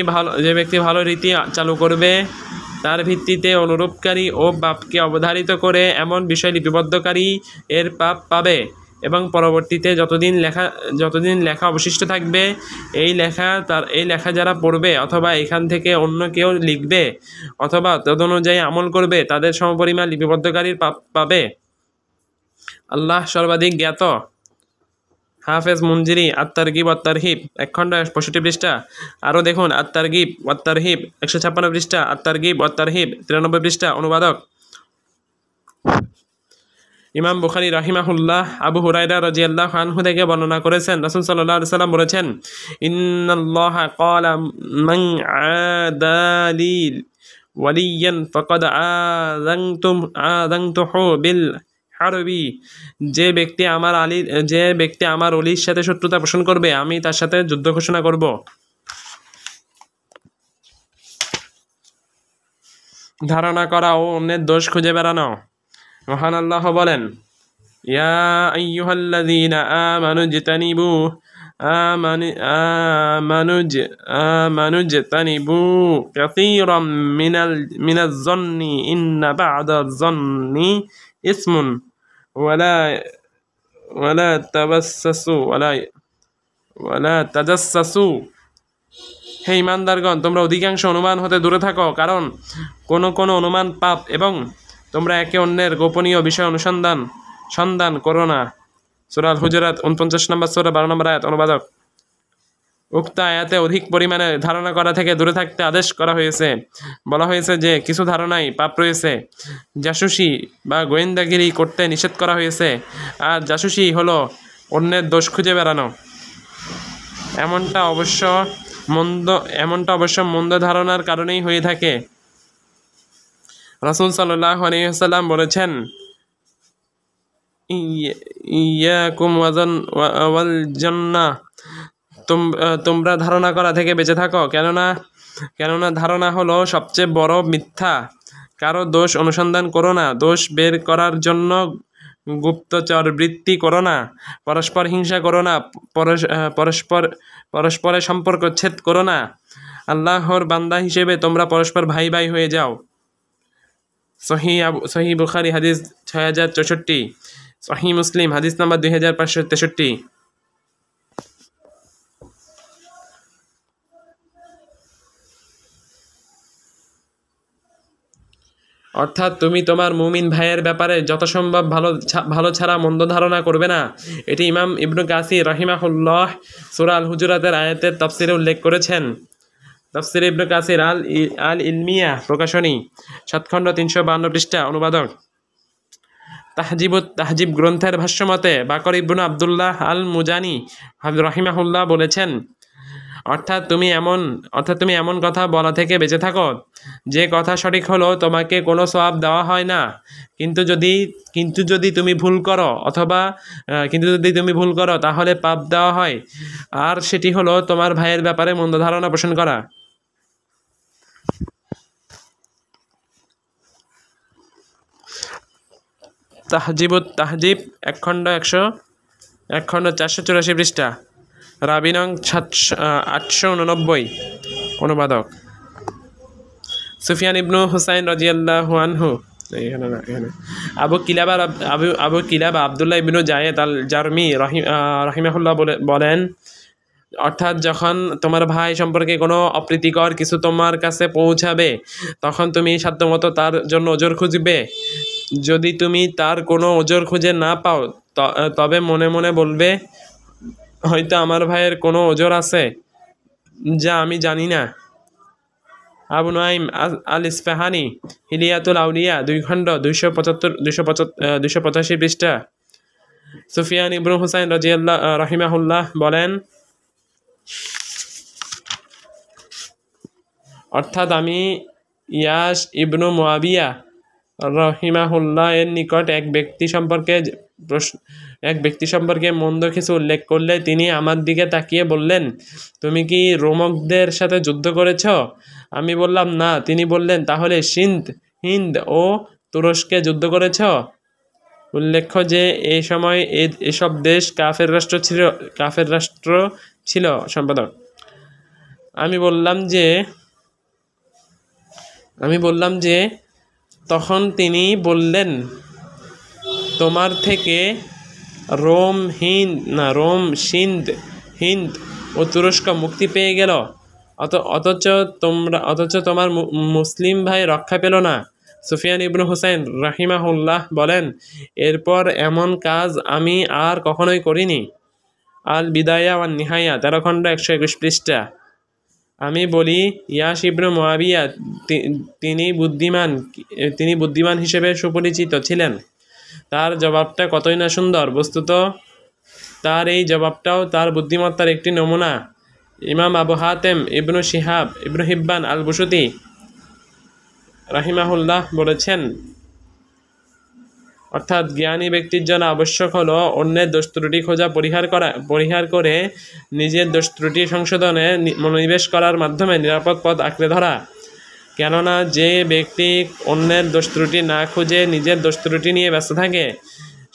Speaker 1: ভালো রীতি চালু করবে তার ভিত্তিতে অনুরূপকারী ও পাপকে অবধারিত করে এমন বিষয় লিপিবদ্ধকারী এর পাপ পাবে এবং পরবর্তীতে যতদিন লেখা অবশিষ্ট থাকবে এই লেখা যারা পড়বে অথবা এখান থেকে অন্য কেউ লিখবে অথবা তদনুযায়ী আমল করবে তাদের সমপরিমাণ লিপিবদ্ধকারীর পাপ পাবে। আল্লাহ সর্বাধিক জ্ঞাত। হাফেজ মুনজিরি আত-তারগিব ওয়াত তারহিব 1 খণ্ড 65 পৃষ্ঠা। আরও দেখুন আত-তারগিব ওয়াত তারহিব 156 পৃষ্ঠা, আত-তারগিব ওয়াত তারহিব 93 পৃষ্ঠা। অনুবাদক ইমাম বুখারী রাহিমাহুল্লাহ আবু হুরায়রা রাদিয়াল্লাহু আনহু থেকে বর্ণনা করেছেন, রাসূল সাল্লাল্লাহু আলাইহি সাল্লাম বলেছেন, ইন্নাল্লাহা ক্বালা মান আদালি ওয়ালিয়ান ফাকাদ আযানতুহু বিল হারবি। যে ব্যক্তি আমার ওলির সাথে শত্রুতা পোষণ করবে আমি তার সাথে যুদ্ধ ঘোষণা করব। ধারণা করা ও অন্যের দোষ খুঁজে বেড়ানো। মহান আল্লাহ বলেন, ইয়া আইয়ুহাল্লাযীনা আমানুজতানিবু কাসীরাম মিনাজ-যন্নি ইন্না বা'দাজ-যন্নি ইসমুন ওয়ালা তাজাসসু। হে ঈমানদারগণ, তোমরা অধিকাংশ অনুমান হতে দূরে থাকো, কারণ কোন অনুমান পাপ এবং তোমরা একে অন্যের গোপনীয় বিষয় সন্ধান করো না। সূরা আল হুজুরাত 49 নম্বর সূরা 12 নম্বর আয়াত। অনুবাদক উক্ত আয়াতে অধিক পরিমাণে ধারণা করা থেকে দূরে থাকতে আদেশ করা হয়েছে। বলা হয়েছে যে কিছু ধারণায় পাপ রয়েছে। জাসুসি বা গোয়েন্দাগিরি করতে নিষেধ করা হয়েছে, আর জাসুসি হলো অন্যের দোষ খুঁজে বেড়ানো। এমনটা অবশ্য মন্দ ধারণার কারণেই হয়ে থাকে। রাসূল সাল্লাল্লাহু আলাইহি ওয়াসাল্লাম বলেছেন, ইয়াকুম ওয়াল জান্নাহ, তোমরা ধারণা করা থেকে বেঁচে থাকো, কেননা ধারণা হলো সবচেয়ে বড় মিথ্যা। কারো দোষ অনুসন্ধান করো না, দোষ বের করার জন্য গুপ্তচর বৃত্তি করো না, পরস্পর হিংসা করো না, পরস্পরের সম্পর্ক ছেদ করো না। আল্লাহর বান্দা হিসেবে তোমরা পরস্পর ভাই ভাই হয়ে যাও। সহিহ বুখারী হাদিস 6064, সহিহ মুসলিম হাদিস নাম্বার 2563। অর্থাৎ তুমি তোমার মুমিন ভাইয়ের ব্যাপারে যথাসম্ভব ভালো ছাড়া মন্দ ধারণা করবে না। এটি ইমাম ইবনু কাসির রাহিমাহুল্লাহ সূরা আল হুজুরাতের আয়াতের তাফসিরে উল্লেখ করেছেন। তাফসিরে ইবনু কাসির আল ইলমিয়া প্রকাশনী 7 খণ্ড 352 পৃষ্ঠা। অনুবাদক তাহজিব গ্রন্থের ভাষ্যমতে বাকর ইবনু আবদুল্লাহ আল মুজানি রাহিমাহুল্লাহ বলেছেন, অর্থাৎ তুমি এমন কথা বলা থেকে বেঁচে থাকো যে কথা সঠিক হলো তোমাকে কোনো সওয়াব দেওয়া হয় না, কিন্তু যদি তুমি ভুল করো তাহলে পাপ দেওয়া হয়, আর সেটি হলো তোমার ভাইয়ের ব্যাপারে মন্দ ধারণা পোষণ করা। তাহজিব 1 খণ্ড 484 পৃষ্ঠা, রাবি নং 889, অনুবাদক সুফিয়ান ইবনু হুসাইন রাদিয়াল্লাহু আনহু। আবু কিলাবা আব্দুল্লাহ ইবনু জায়েদ আল জারমি রাহিমাহুল্লাহ বলেন, অর্থাৎ যখন তোমার ভাই সম্পর্কে কোনো অপ্রীতিকর কিছু তোমার কাছে পৌঁছাবে তখন তুমি সাধ্যমতো তার জন্য ওজর খুঁজবে। যদি তুমি তার কোনো ওজর খুঁজে না পাও তবে মনে মনে বলবে, হয়তো আমার ভাইয়ের কোনো ওজর আছে যা আমি জানি না। আবু নুআইম আল ইসফাহানি হিলিয়াতুল আউলিয়া 2 খণ্ড 285 পৃষ্ঠা। সুফিয়ান ইবনু হুসাইন রাহিমাহুল্লাহ বলেন, অর্থাৎ আমি ইয়াস ইবনু মুআবিয়া রাহিমাহুল্লাহ এর নিকট এক ব্যক্তি সম্পর্কে মন্দ কিছু উল্লেখ করলে তিনি আমার দিকে তাকিয়ে বললেন, তুমি কি রোমকদের সাথে যুদ্ধ করেছ? আমি বললাম, না। তিনি বললেন, তাহলে হিন্দ ও তুরস্কে যুদ্ধ করেছ? উল্লেখ্য যে এই সময় এসব দেশ কাফের রাষ্ট্র ছিল। সম্পাদক, আমি বললাম যে তখন তিনি বললেন, তোমার থেকে রোম, হিন্দ ও তুরস্ক মুক্তি পেয়ে গেল, অথচ তোমার মুসলিম ভাই রক্ষা পেল না। সুফিয়ান ইবনু হুসাইন রাহিমাহুল্লাহ বলেন, এরপর এমন কাজ আমি আর কখনোই করিনি। আল বিদায়া ওয়ান নিহায়া 13 খণ্ড 121 পৃষ্ঠা। আমি বলি, ইয়াস ইবনু মুআবিয়া তিনি বুদ্ধিমান হিসেবে সুপরিচিত ছিলেন। তার জবাবটা কতই না সুন্দর। বস্তুত তার এই জবাবটাও তার বুদ্ধিমত্তার একটি নমুনা। ইমাম আবু হাতেম ইবনু হিব্বান আল বুসুতি রাহিমাহুল্লাহ বলেছেন, অর্থাৎ জ্ঞানী ব্যক্তির জন্য আবশ্যক হলো অন্যের দোষ ত্রুটি খোঁজা পরিহার করে নিজের দোষ ত্রুটি সংশোধনে মনোনিবেশ করার মাধ্যমে নিরাপদ পথ আঁকড়ে ধরা। কেননা যে ব্যক্তি অন্যের দোষ ত্রুটি না খুঁজে নিজের দোষ ত্রুটি নিয়ে ব্যস্ত থাকে,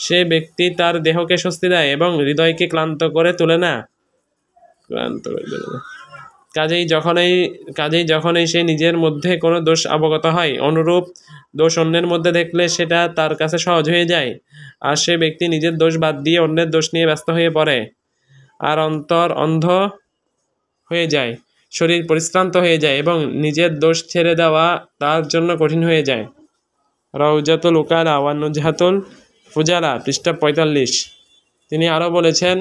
Speaker 1: সে ব্যক্তি তার দেহকে স্বস্তি দেয় এবং হৃদয়কে ক্লান্ত করে তোলে না। কাজেই যখনই সে নিজের মধ্যে কোনো দোষ অবগত হয়, অনুরূপ দোষ অন্যের মধ্যে দেখলে সেটা তার কাছে সহজ হয়ে যায়, আর সে ব্যক্তি নিজের দোষ বাদ দিয়ে অন্যের দোষ নিয়ে ব্যস্ত হয়ে পড়ে, আর অন্তর অন্ধ হয়ে যায়, শরীর পরিশ্রান্ত হয়ে যায় এবং নিজের দোষ ছেড়ে দেওয়া তার জন্য কঠিন হয়ে যায়। রাউজাতুল উকালা ওয়া নুজহাতুল ফুজালা পৃষ্ঠা 45। তিনি আরও বলেছেন,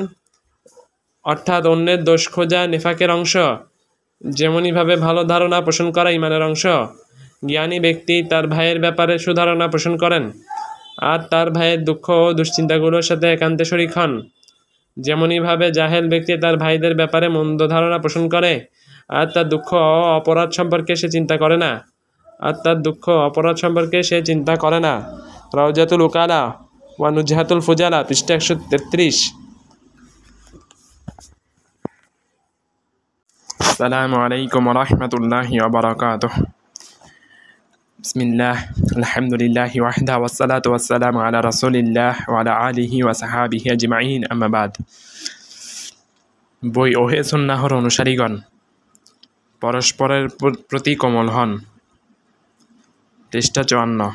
Speaker 1: অর্থাৎ অন্যের দোষ খোঁজা নিফাকের অংশ, যেমনইভাবে ভালো ধারণা পোষণ করা ঈমানের অংশ। জ্ঞানী ব্যক্তি তার ভাইয়ের ব্যাপারে সুধারণা পোষণ করেন আর তার ভাইয়ের দুঃখ ও দুশ্চিন্তাগুলোর সাথে একান্তে শরীক হন। যেমনইভাবে জাহেল ব্যক্তি তার ভাইদের ব্যাপারে মন্দ ধারণা পোষণ করে আর তার দুঃখ ও অপরাধ সম্পর্কে সে চিন্তা করে না। রাউজাতুল উকালা ওয়া নুজহাতুল ফুজালা পৃষ্ঠা 133। আসসালামু আলাইকুম ওয়া রাহমাতুল্লাহি ওয়া বারাকাতুহু। বিসমিল্লাহ, আলহামদুলিল্লাহি ওয়াহদা, ওয়াসসালাতু ওয়াসসালামু আলা রাসূলিল্লাহ ওয়া আলা আলিহি ওয়া সাহবিহি আজমাইন, আম্মা বাদ। বই ওহে সুন্নাহর অনুসারীগণ, পরস্পরের প্রতি কোমল হন। পৃষ্ঠা 54।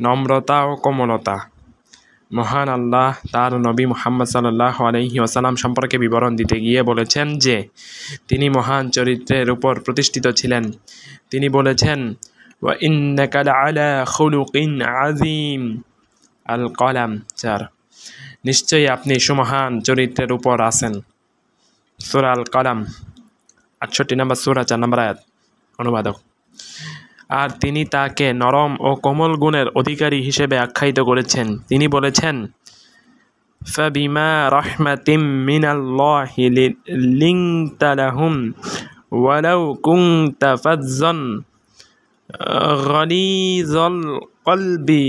Speaker 1: নম্রতা ও কোমলতা। মহান আল্লাহ তার নবী মুহাম্মদ সাল্লাল্লাহু আলাইহি ওয়াসাল্লাম সম্পর্কে বিবরণ দিতে গিয়ে বলেছেন যে তিনি মহান চরিত্রের উপর প্রতিষ্ঠিত ছিলেন। তিনি বলেছেন, ওয়া ইন্নাকা লাআলা খুলুকিন আযীম। আল কলাম 4। নিশ্চয়ই আপনি সুমহান চরিত্রের উপর আছেন। সূরা আল কলাম 68 নম্বর সূরা 4 নম্বর আয়াত। অনুবাদক, আর তিনি তাকে নরম ও কোমল গুণের অধিকারী হিসেবে আখ্যায়িত করেছেন। তিনি বলেছেন, ফাবিমা রাহমাতিম মিনাল্লাহি লিনতা লাহুম ওয়ালাউ কুনতা ফাজ্জান গালিযাল কলবি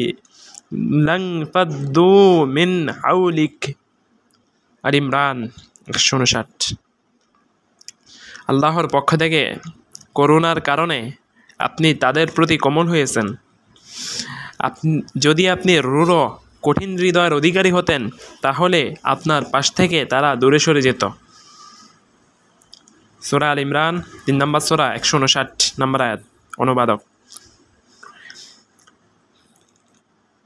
Speaker 1: লানফাদ্দু মিন হাওলিক। আল ইমরান 159। আল্লাহর পক্ষ থেকে করুণার কারণে আপনি তাদের প্রতি কোমল হয়েছেন। যদি আপনি রূঢ় কঠিন হৃদয়ের অধিকারী হতেন তাহলে আপনার পাশ থেকে তারা দূরে সরে যেত। সূরা আল ইমরান 3 নম্বর সূরা 159 নম্বর আয়াত। অনুবাদক,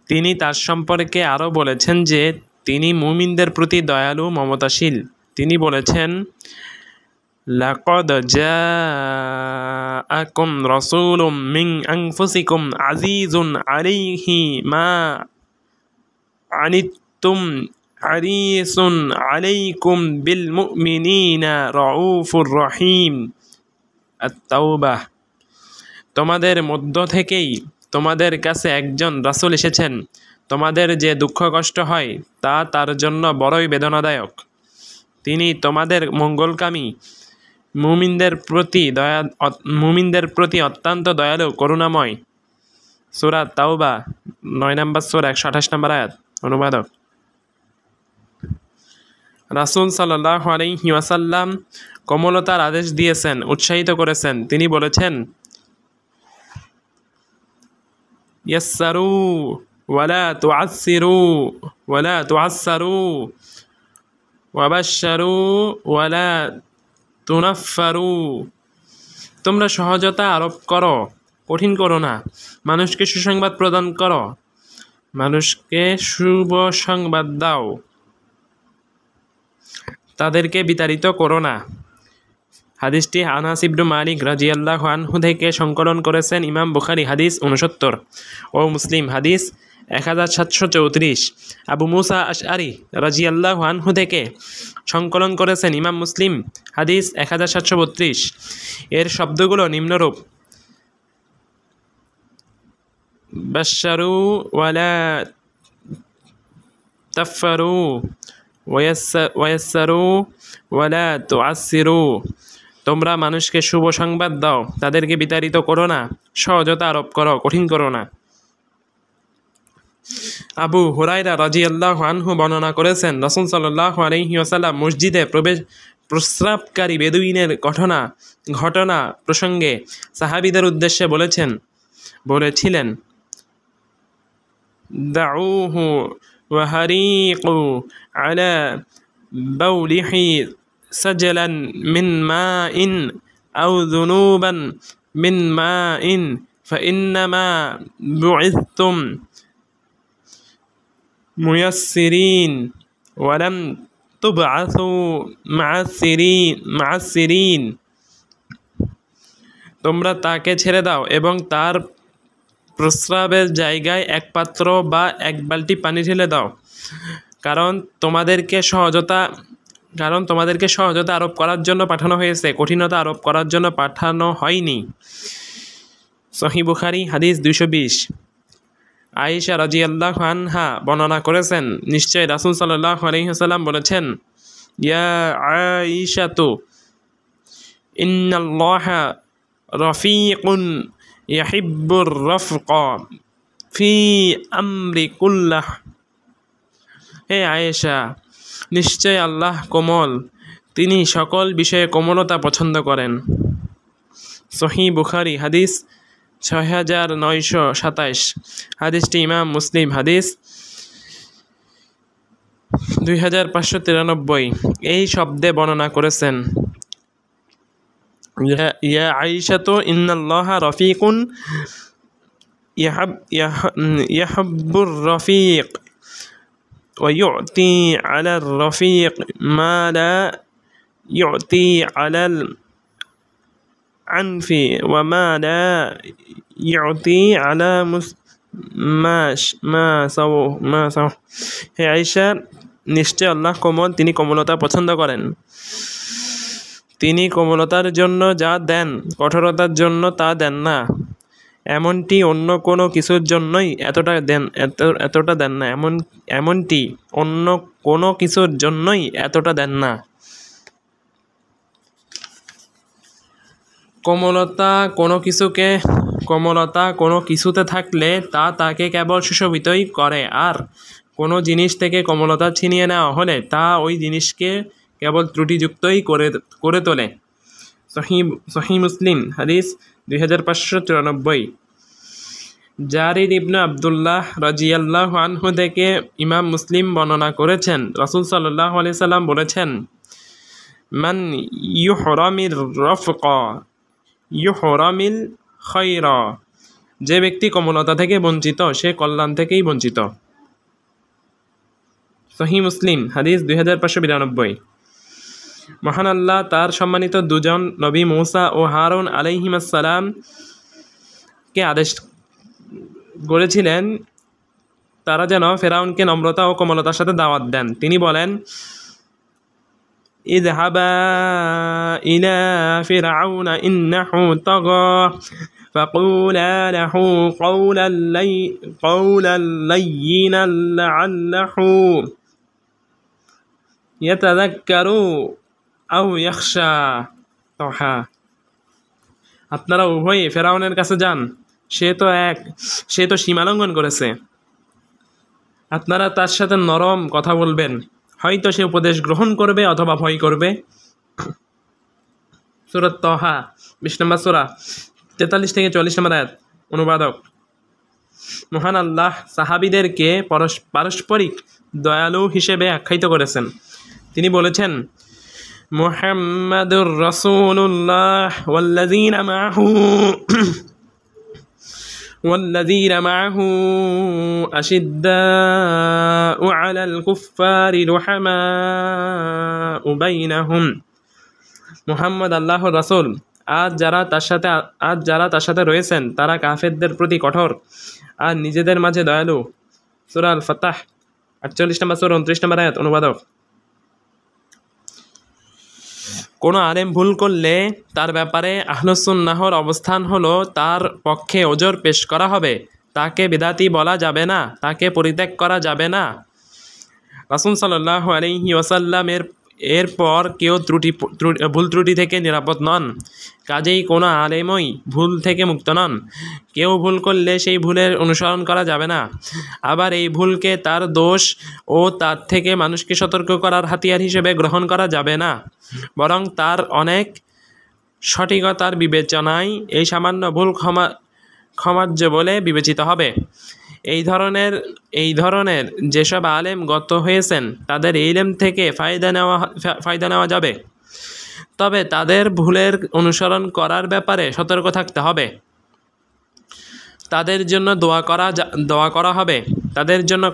Speaker 1: তিনি তার সম্পর্কে আরও বলেছেন যে তিনি মুমিনদের প্রতি দয়ালু মমতাশীল। তিনি বলেছেন, লাকাদ জাআকুম রাসূলুম মিন আনফুসিকুম আজিজুন আলাইহি মা আনিতুম হারিসুন আলাইকুম বিল মুমিনিনা রাউফুর রহিম। আত-তাওবাহ। তোমাদের মধ্য থেকেই তোমাদের কাছে একজন রাসূল এসেছেন, তোমাদের যে দুঃখ কষ্ট হয় তা তার জন্য বড়ই বেদনাদায়ক। তিনি তোমাদের মঙ্গলকামী, মুমিনদের প্রতি অত্যন্ত দয়ালু করুণাময়। সূরা তাওবা 9 নম্বর সূরা 128 নম্বর আয়াত। অনুবাদক, রাসূল সাল্লাল্লাহু আলাইহি ওয়াসাল্লাম কোমলতার আদেশ দিয়েছেন, উৎসাহিত করেছেন। তিনি বলেছেন, ইয়াসসারু ওয়ালা তুআসসিরু ওয়ালা তুআসসারু ওয়াবাশশারু ওয়ালা তুনাফফারু। তোমরা সহজতা আরোপ করো, কঠিন করো না। মানুষকে সুসংবাদ প্রদান করো, মানুষকে শুভ সংবাদ দাও, তাদেরকে বিতাড়িত করো না। হাদিসটি আনাস ইবনে মালিক রাদিয়াল্লাহু আনহু থেকে সংকলন করেছেন ইমাম বুখারী হাদিস 69 ও মুসলিম হাদিস 1734। আবু মুসা আশআরী রাদিয়াল্লাহু আনহু থেকে সংকলন করেছেন ইমাম মুসলিম হাদিস 1732। এর শব্দগুলো নিম্নরূপ: বাশশারু ওয়ালা তাফফারু ওয়ায়াসসারু ওয়ালা তুআসসিরু। তোমরা মানুষকে শুভ সংবাদ দাও, তাদেরকে বিতাড়িত করো না, সহজতা আরোপ করো, কঠিন করো না। আবু হুরায়রা রাদিয়াল্লাহু আনহু বর্ণনা করেছেন, রাসূল সাল্লাল্লাহু আলাইহি ওয়াসাল্লাম মসজিদে প্রস্রাবকারী বেদুইনের ঘটনা প্রসঙ্গে সাহাবীদের উদ্দেশ্যে বলেছিলেন, দাউহু ওয়াহারিকু আলা বাউলিহি সাজলান মিন মাইন আও যুনুবান মিন মাইন ফাইন্নামা বুইসতুম মুয়াসসিরিন ওয়ালাম তুবআসু মুআসসিরিন। তোমরা তাকে ছেড়ে দাও এবং তার প্রস্রাবের জায়গায় এক পাত্র বা এক বালতি পানি ঢেলে দাও, কারণ তোমাদেরকে সহজতা আরোপ করার জন্য পাঠানো হয়েছে, কঠিনতা আরোপ করার জন্য পাঠানো হয়নি। সহিহ বুখারী হাদিস 220। আয়েশা রাদিয়াল্লাহু আনহা বর্ণনা করেছেন, নিশ্চয় রাসূল সাল্লাল্লাহু আলাইহি ওয়াসাল্লাম বলেছেন, ইয়া আয়েশাতু ইন্নাল্লাহা রাফিকুন ইয়াহিব্বুর রাফকা ফি আমরি কুল্লাহ। হে আয়েশা, নিশ্চয় আল্লাহ কোমল, তিনি সকল বিষয়ে কোমলতা পছন্দ করেন। সহিহ বুখারী হাদিস 6927। হাদিসটি ইমাম মুসলিম হাদিস 2593 এই শব্দে বর্ণনা করেছেন, ইয়া আয়েশাতু ইন্নাল্লাহা রাফিকুন ইয়াহিব্বুর রাফিক ওয়া ইউতি আলার রাফিক মা লা ইউতি আলাল আনফি ওয়া মা লা ইউতি আলা মা সাও। হে আয়েশা, নিশ্চয় আল্লাহ কোমল, তিনি কোমলতা পছন্দ করেন। তিনি কোমলতার জন্য যা দেন, কঠোরতার জন্য তা দেন না। এমনটি অন্য কোনো কিছুর জন্যই এতটা দেন না, এমনটি অন্য কোনো কিছুর জন্যই এতটা দেন না। কোমলতা কোনো কিছুতে থাকলে তা তাকে কেবল সুশোভিতই করে, আর কোনো জিনিস থেকে কোমলতা ছিনিয়ে নেওয়া হলে তা ওই জিনিসকে কেবল ত্রুটিযুক্তই করে তোলে। সহিহ মুসলিম হাদিস 2594। জারির ইবনে আব্দুল্লাহ রাদিয়াল্লাহু আনহু থেকে ইমাম মুসলিম বর্ণনা করেছেন, রাসূল সাল্লাল্লাহু আলাইহি সাল্লাম বলেছেন, মান ইউহরামির রফকা ইউহরামিল খায়রা, যে ব্যক্তি কোমলতা থেকে বঞ্চিত সে কল্যাণ থেকেই বঞ্চিত। সহিহ মুসলিম হাদিস 2592। মহান আল্লাহ তার সম্মানিত দুজন নবী মূসা ও হারুন আলাইহিমাসসালাম কে আদেশ করেছিলেন তারা যেন ফেরাউনকে নম্রতা ও কোমলতার সাথে দাওয়াত দেন। তিনি বলেন, ইযহাবা ইলা ফিরআউনা ইন্নাহু তাগা ফাকুলা লাহু কওলান লায়্যিনান লাআল্লাহু ইয়াতাযাক্কারু আও ইয়াখশা। আপনারা উভয়ে ফেরাউনের কাছে যান, সে তো সীমালঙ্ঘন করেছে। আপনারা তার সাথে নরম কথা বলবেন, হয়তো সে উপদেশ গ্রহণ করবে অথবা ভয় করবে। সূরা তাহা 20 নম্বর সূরা 43 থেকে 44 নম্বর আয়াত। অনুবাদক, মহান আল্লাহ সাহাবীদেরকে পারস্পরিক দয়ালু হিসেবে আখ্যায়িত করেছেন। তিনি বলেছেন, মুহাম্মাদুর রাসূলুল্লাহ والذين معه أشداء على الكفار رحماء بينهم। মুহাম্মদ আল্লাহর রাসূল, আজ যারা তার সাথে রয়েছেন তারা কাফেরদের প্রতি কঠোর আর নিজেদের মাঝে দয়ালু। সূরা আল ফাতহ 48 নম্বর সূরা 29 নম্বর আয়াত। অনুবাদক, কোনো আলেম ভুল করলে তার ব্যাপারে আহলুস সুন্নাহর অবস্থান হলো তার পক্ষে ওজর পেশ করা হবে, তাকে বিদআতি বলা যাবে না, তাকে পরিত্যাগ করা যাবে না। রাসূল সাল্লাল্লাহু আলাইহি ওয়াসাল্লাম এরপর কেউ ভুল ত্রুটি থেকে নিরাপদ নন, কাজেই কোনো আলেমই ভুল থেকে মুক্ত নন। কেউ ভুল করলে সেই ভুলের অনুসরণ করা যাবে না, আবার এই ভুলকে তার দোষ ও তার থেকে মানুষকে সতর্ক করার হাতিয়ার হিসেবে গ্রহণ করা যাবে না, বরং তার অনেক সঠিকতার বিবেচনায় এই সামান্য ভুল ক্ষমার্য বলে বিবেচিত হবে। এই ধরনের যেসব আলেম গত হয়েছেন তাদের ইলম থেকে ফায়দা নেওয়া যাবে, তবে তাদের ভুলের অনুসরণ করার ব্যাপারে সতর্ক থাকতে হবে। তাদের জন্য দোয়া করা হবে, তাদের জন্য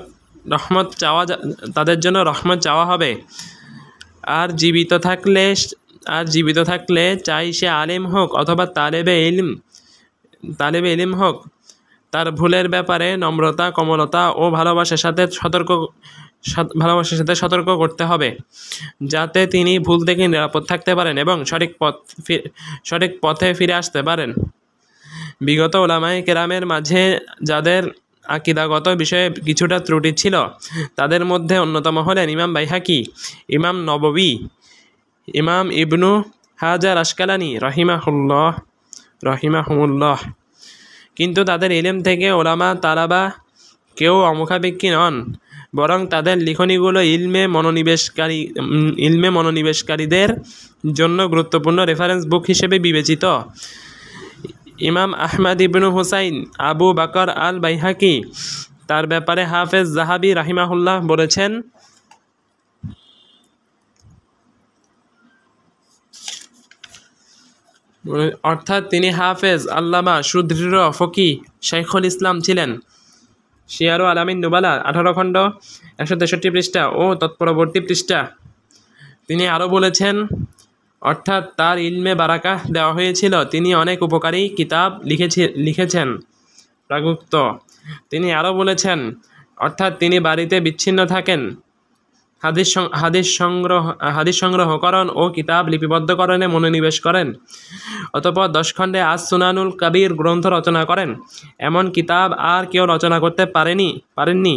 Speaker 1: রহমত চাওয়া হবে। আর জীবিত থাকলে চাই সে আলেম হোক অথবা তালেবে ইলম হোক, তার ভুলের ব্যাপারে নম্রতা, কোমলতা ও ভালোবাসার সাথে সতর্ক করতে হবে, যাতে তিনি ভুল থেকে নিরাপদ থাকতে পারেন এবং সঠিক পথে ফিরে আসতে পারেন। বিগত উলামায়ে কেরামের মাঝে যাদের আকীদাগত বিষয়ে কিছুটা ত্রুটি ছিল তাদের মধ্যে অন্যতম হলেন ইমাম বাইহাকি, ইমাম নববী, ইমাম ইবনু হাজার আসকালানি রাহিমাহুমুল্লাহ। কিন্তু তাদের ইলম থেকে ওলামা তালাবা কেউ অমুখাপেক্ষী নন, বরং তাদের লিখনীগুলো ইলমে মনোনিবেশকারীদের জন্য গুরুত্বপূর্ণ রেফারেন্স বুক হিসেবে বিবেচিত। ইমাম আহমদ ইবনু হুসাইন আবু বাকর আল বাইহাকি তার ব্যাপারে হাফেজ যাহাবী রাহিমাহুল্লাহ বলেছেন, অর্থাৎ তিনি হাফেজ, আল্লামা, সুদৃঢ় ফকি, শাইখুল ইসলাম ছিলেন। শিয়ারু আলামিন নুবালা 18 খণ্ড 163 পৃষ্ঠা ও তৎপরবর্তী পৃষ্ঠা। তিনি আরও বলেছেন, অর্থাৎ তার ইলমে বারাকাহ দেওয়া হয়েছিল, তিনি অনেক উপকারী কিতাব লিখেছেন প্রাগুক্ত। তিনি আরও বলেছেন, অর্থাৎ তিনি বাড়িতে বিচ্ছিন্ন হাদিস সংগ্রহকরণ ও কিতাব লিপিবদ্ধকরণে মনোনিবেশ করেন। অতঃপর 10 খণ্ডে আস-সুনানুল কাবীর গ্রন্থ রচনা করেন। এমন কিতাব আর কেউ রচনা করতে পারেননি।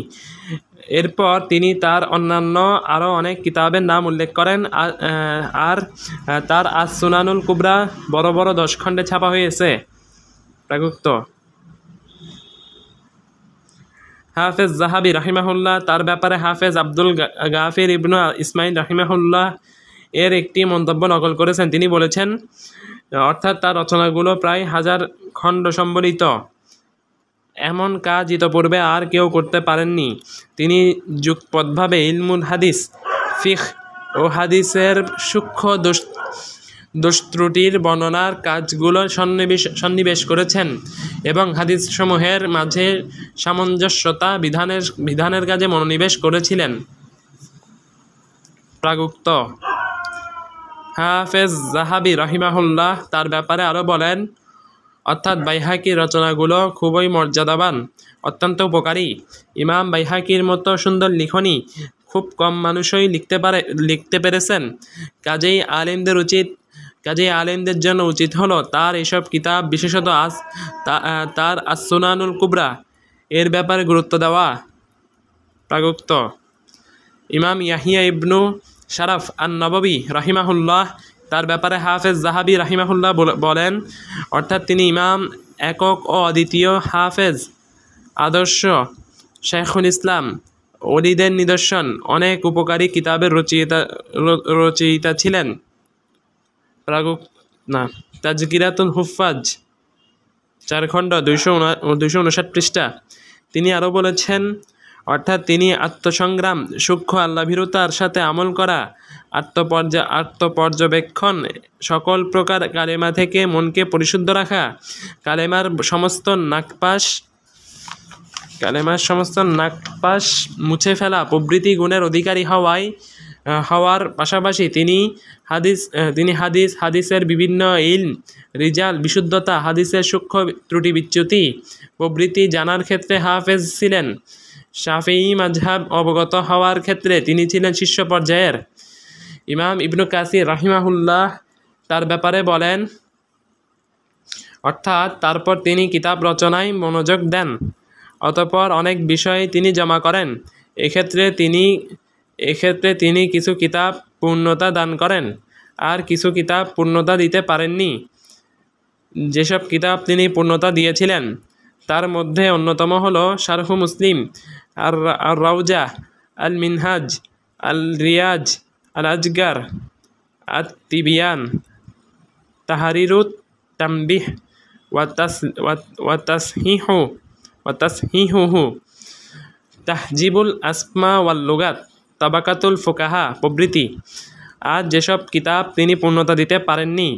Speaker 1: এরপর তিনি তার অন্যান্য আরও অনেক কিতাবের নাম উল্লেখ করেন। আর তার আস-সুনানুল কুবরা বড় বড় 10 খণ্ডে ছাপা হয়েছে। প্রাগুক্ত হাফেজ জাহাবি রাহিমাহুল্লাহ তার ব্যাপারে হাফেজ আব্দুল গাফির ইবনু ইসমাইল রাহিমাহুল্লাহ এর একটি মন্তব্য নকল করেছেন। তিনি বলেছেন, অর্থাৎ তার রচনাগুলো প্রায় 1000 খণ্ড সম্বলিত। এমন কাজ ইতপূর্বে আর কেউ করতে পারেননি। তিনি যুগপৎভাবে ইলমুল হাদিস, ফিকহ ও হাদিসের সূক্ষ্ম দোষ ত্রুটির বর্ণনার কাজগুলো সন্নিবেশ করেছেন এবং হাদিসসমূহের মাঝে সামঞ্জস্যতা বিধানের কাজে মনোনিবেশ করেছিলেন। প্রাগুক্ত হাফেজ জাহাবি রাহিমাহুল্লাহ তার ব্যাপারে আরও বলেন, অর্থাৎ বাইহাকির রচনাগুলো খুবই মর্যাদাবান, অত্যন্ত উপকারী। ইমাম বাইহাকির মতো সুন্দর লিখনী খুব কম মানুষই লিখতে পেরেছেন। কাজেই আলেমদের জন্য উচিত হলো তার এসব কিতাব, বিশেষত তার আস-সুনানুল কুবরা এর ব্যাপারে গুরুত্ব দেওয়া। প্রাগুক্ত ইমাম ইয়াহিয়া ইবনু শারাফ আন-নববী রাহিমাহুল্লাহ তার ব্যাপারে হাফেজ জাহাবি রাহিমাহুল্লাহ বলেন, অর্থাৎ তিনি ইমাম, একক ও অদ্বিতীয় হাফেজ, আদর্শ, শাইখুল ইসলাম, ওলিদের নিদর্শন, অনেক উপকারী কিতাবের রচয়িতা ছিলেন। তাজকিরাতুল হুফাজ 4 খণ্ড 259 পৃষ্ঠা। তিনি আরও বলেছেন, অর্থাৎ তিনি আত্মসংগ্রাম, সূক্ষ্ম আল্লাভীরতার সাথে আমল করা, আত্মপর্যবেক্ষণ, সকল প্রকার কালেমা থেকে মনকে পরিশুদ্ধ রাখা, কালেমার সমস্ত নাকপাশ মুছে ফেলা প্রভৃতি গুণের অধিকারী হওয়ার পাশাপাশি তিনি হাদিসের বিভিন্ন ইলম, রিজাল, বিশুদ্ধতা, হাদিসের সূক্ষ্ম ত্রুটি বিচ্যুতি প্রভৃতি জানার ক্ষেত্রে হাফেজ ছিলেন। শাফিঈ মাযহাব অবগত হওয়ার ক্ষেত্রে তিনি ছিলেন শীর্ষ পর্যায়ের। ইমাম ইবনু কাসির রাহিমাহুল্লাহ তার ব্যাপারে বলেন, অর্থাৎ তারপর তিনি কিতাব রচনায় মনোযোগ দেন। অতঃপর অনেক বিষয় তিনি জমা করেন। এক্ষেত্রে তিনি কিছু কিতাব পূর্ণতা দান করেন, আর কিছু কিতাব পূর্ণতা দিতে পারেননি। যেসব কিতাব তিনি পূর্ণতা দিয়েছিলেন তার মধ্যে অন্যতম হলো শারহু মুসলিম, আর রাউজা, আল মিনহাজ, আল রিয়াজ, আল আজগার, আত তিবিয়ান, তাহরিরুত তামবিহ, ওয়াতাসহিহুহু, তাহজিবুল আসমা ওয়াল লুগাত, তাবাকাতুল ফুকাহা প্রভৃতি। আর যেসব কিতাব তিনি পূর্ণতা দিতে পারেননি,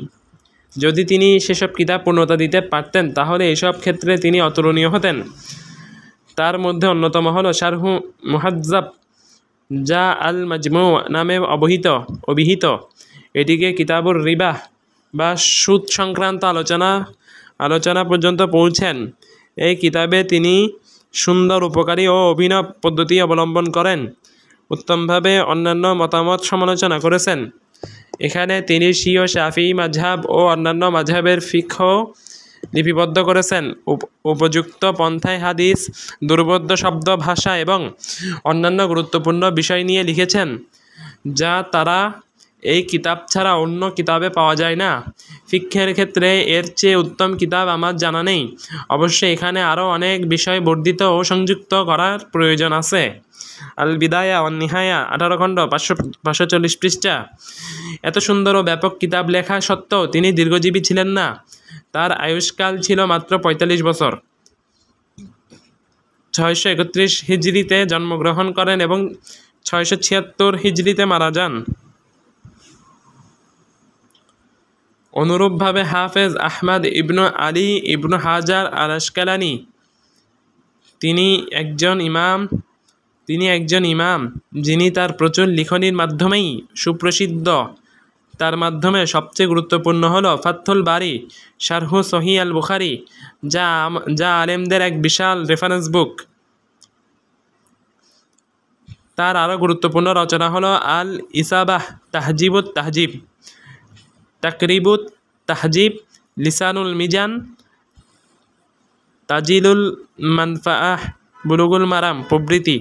Speaker 1: যদি তিনি সেসব কিতাব পূর্ণতা দিতে পারতেন তাহলে এসব ক্ষেত্রে তিনি অতুলনীয় হতেন। তার মধ্যে অন্যতম হলো শারহু মুহাজ্জাব, যা আল মাজমু নামে অভিহিত। এটিকে কিতাবুর রিবা বা সুদ সংক্রান্ত আলোচনা পর্যন্ত পৌঁছেন। এই কিতাবে তিনি সুন্দর, উপকারী ও অভিনব পদ্ধতি অবলম্বন করেন উত্তমভাবে অন্যান্য মতামত সমালোচনা করেছেন। এখানে তিনি শিয়া, শাফিঈ মাযহাব ও অন্যান্য মাযহাবের ফিকহ লিপিবদ্ধ করেছেন। উপযুক্ত পন্থায় হাদিস, দুর্বোধ্য শব্দ, ভাষা এবং অন্যান্য গুরুত্বপূর্ণ বিষয় নিয়ে লিখেছেন, যা তারা এই কিতাব ছাড়া অন্য কিতাবে পাওয়া যায় না। ফিকহের ক্ষেত্রে এর চেয়ে উত্তম কিতাব আমার জানা নেই। অবশ্যই এখানে আরও অনেক বিষয় বর্ধিত ও সংযুক্ত করার প্রয়োজন আছে। আল বিদায়া ওয়ান নিহায়া 18 খণ্ড 540 পৃষ্ঠা। এত সুন্দর ও ব্যাপক কিতাব লেখা সত্ত্বেও তিনি দীর্ঘজীবী ছিলেন না। তার আয়ুষ্কাল ছিল মাত্র 45 বছর। 631 হিজরিতে জন্মগ্রহণ করেন এবং 676 হিজরিতে মারা যান। অনুরূপভাবে হাফেজ আহমদ ইবনু আলী ইবনু হাজার আল আসকালানি তিনি একজন ইমাম যিনি তার প্রচুর লিখনির মাধ্যমেই সুপ্রসিদ্ধ। তার মাধ্যমে সবচেয়ে গুরুত্বপূর্ণ হলো ফাথুল বারি, শারহু সহিহ আল বুখারী, যা আলেমদের এক বিশাল রেফারেন্স বুক। তার আরও গুরুত্বপূর্ণ রচনা হলো আল ইসাবাহ, তাহজিবুত তাহজিব, তাকরিবুত তাহজিব, লিসানুল মিজান, তাজিলুল মানফাআহ, বুলুগুল মারাম প্রভৃতি।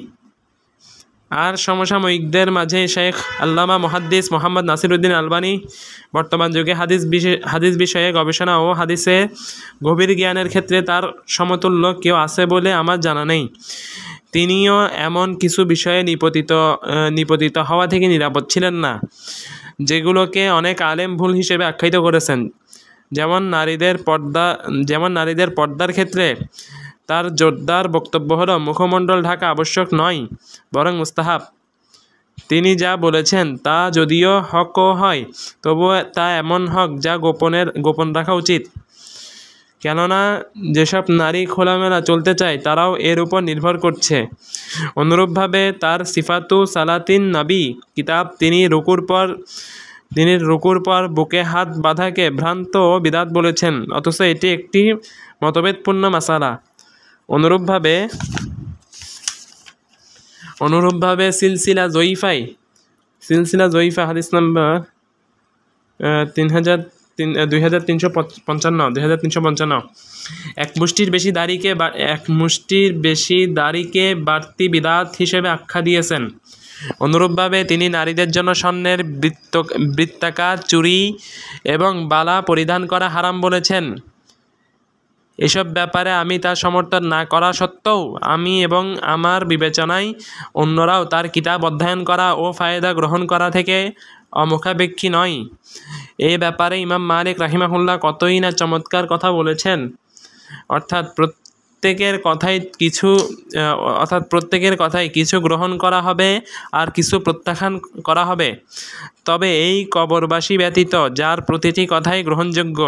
Speaker 1: আর সমসাময়িকদের মাঝে শেখ আল্লামা মুহাদ্দিস মোহাম্মদ নাসিরউদ্দিন আলবানী বর্তমান যুগে হাদিস বিষয়ে গবেষণা ও হাদিসে গভীর জ্ঞানের ক্ষেত্রে তার সমতুল্য কেউ আছে বলে আমার জানা নেই। তিনিও এমন কিছু বিষয়ে নিপতিত হওয়া থেকে নিরাপদ ছিলেন না, যেগুলোকে অনেক আলেম ভুল হিসেবে আখ্যায়িত করেছেন। যেমন নারীদের পর্দার ক্ষেত্রে তার জোরদার বক্তব্য হলো মুখমণ্ডল ঢাকা আবশ্যক নয়, বরং মুস্তাহাব। তিনি যা বলেছেন তা যদিও হকও হয়, তবুও তা এমন হক যা গোপন রাখা উচিত, কেননা যেসব নারী খোলামেলা চলতে চায় তারাও এর উপর নির্ভর করছে। অনুরূপভাবে তার সিফাতু সালাতিন নবী কিতাব তিনি রুকুর পর বুকে হাত বাঁধাকে ভ্রান্ত ও বিদাত বলেছেন, অথচ এটি একটি মতভেদপূর্ণ মাসালা। অনুরূপভাবে সিলসিলা জয়ীফা হাদিস নাম্বার 2355। এক মুষ্টির বেশি দাড়িকে বাড়তি বিদাত হিসেবে আখ্যা দিয়েছেন। অনুরূপভাবে তিনি নারীদের জন্য স্বর্ণের বৃত্তাকার চুড়ি এবং বালা পরিধান করা হারাম বলেছেন। এসব ব্যাপারে আমি তার সমর্থন না করা সত্ত্বেও আমি এবং আমার বিবেচনায় অন্যরাও তার কিতাব অধ্যয়ন করা ও ফায়দা গ্রহণ করা থেকে অমুখাপেক্ষী নয়। এই ব্যাপারে ইমাম মালিক রাহিমাহুল্লাহ কতই না চমৎকার কথা বলেছেন। অর্থাৎ প্রত্যেকের কথাই কিছু গ্রহণ করা হবে আর কিছু প্রত্যাখ্যান করা হবে, তবে এই কবরবাসী ব্যতীত যার প্রতিটি কথাই গ্রহণযোগ্য।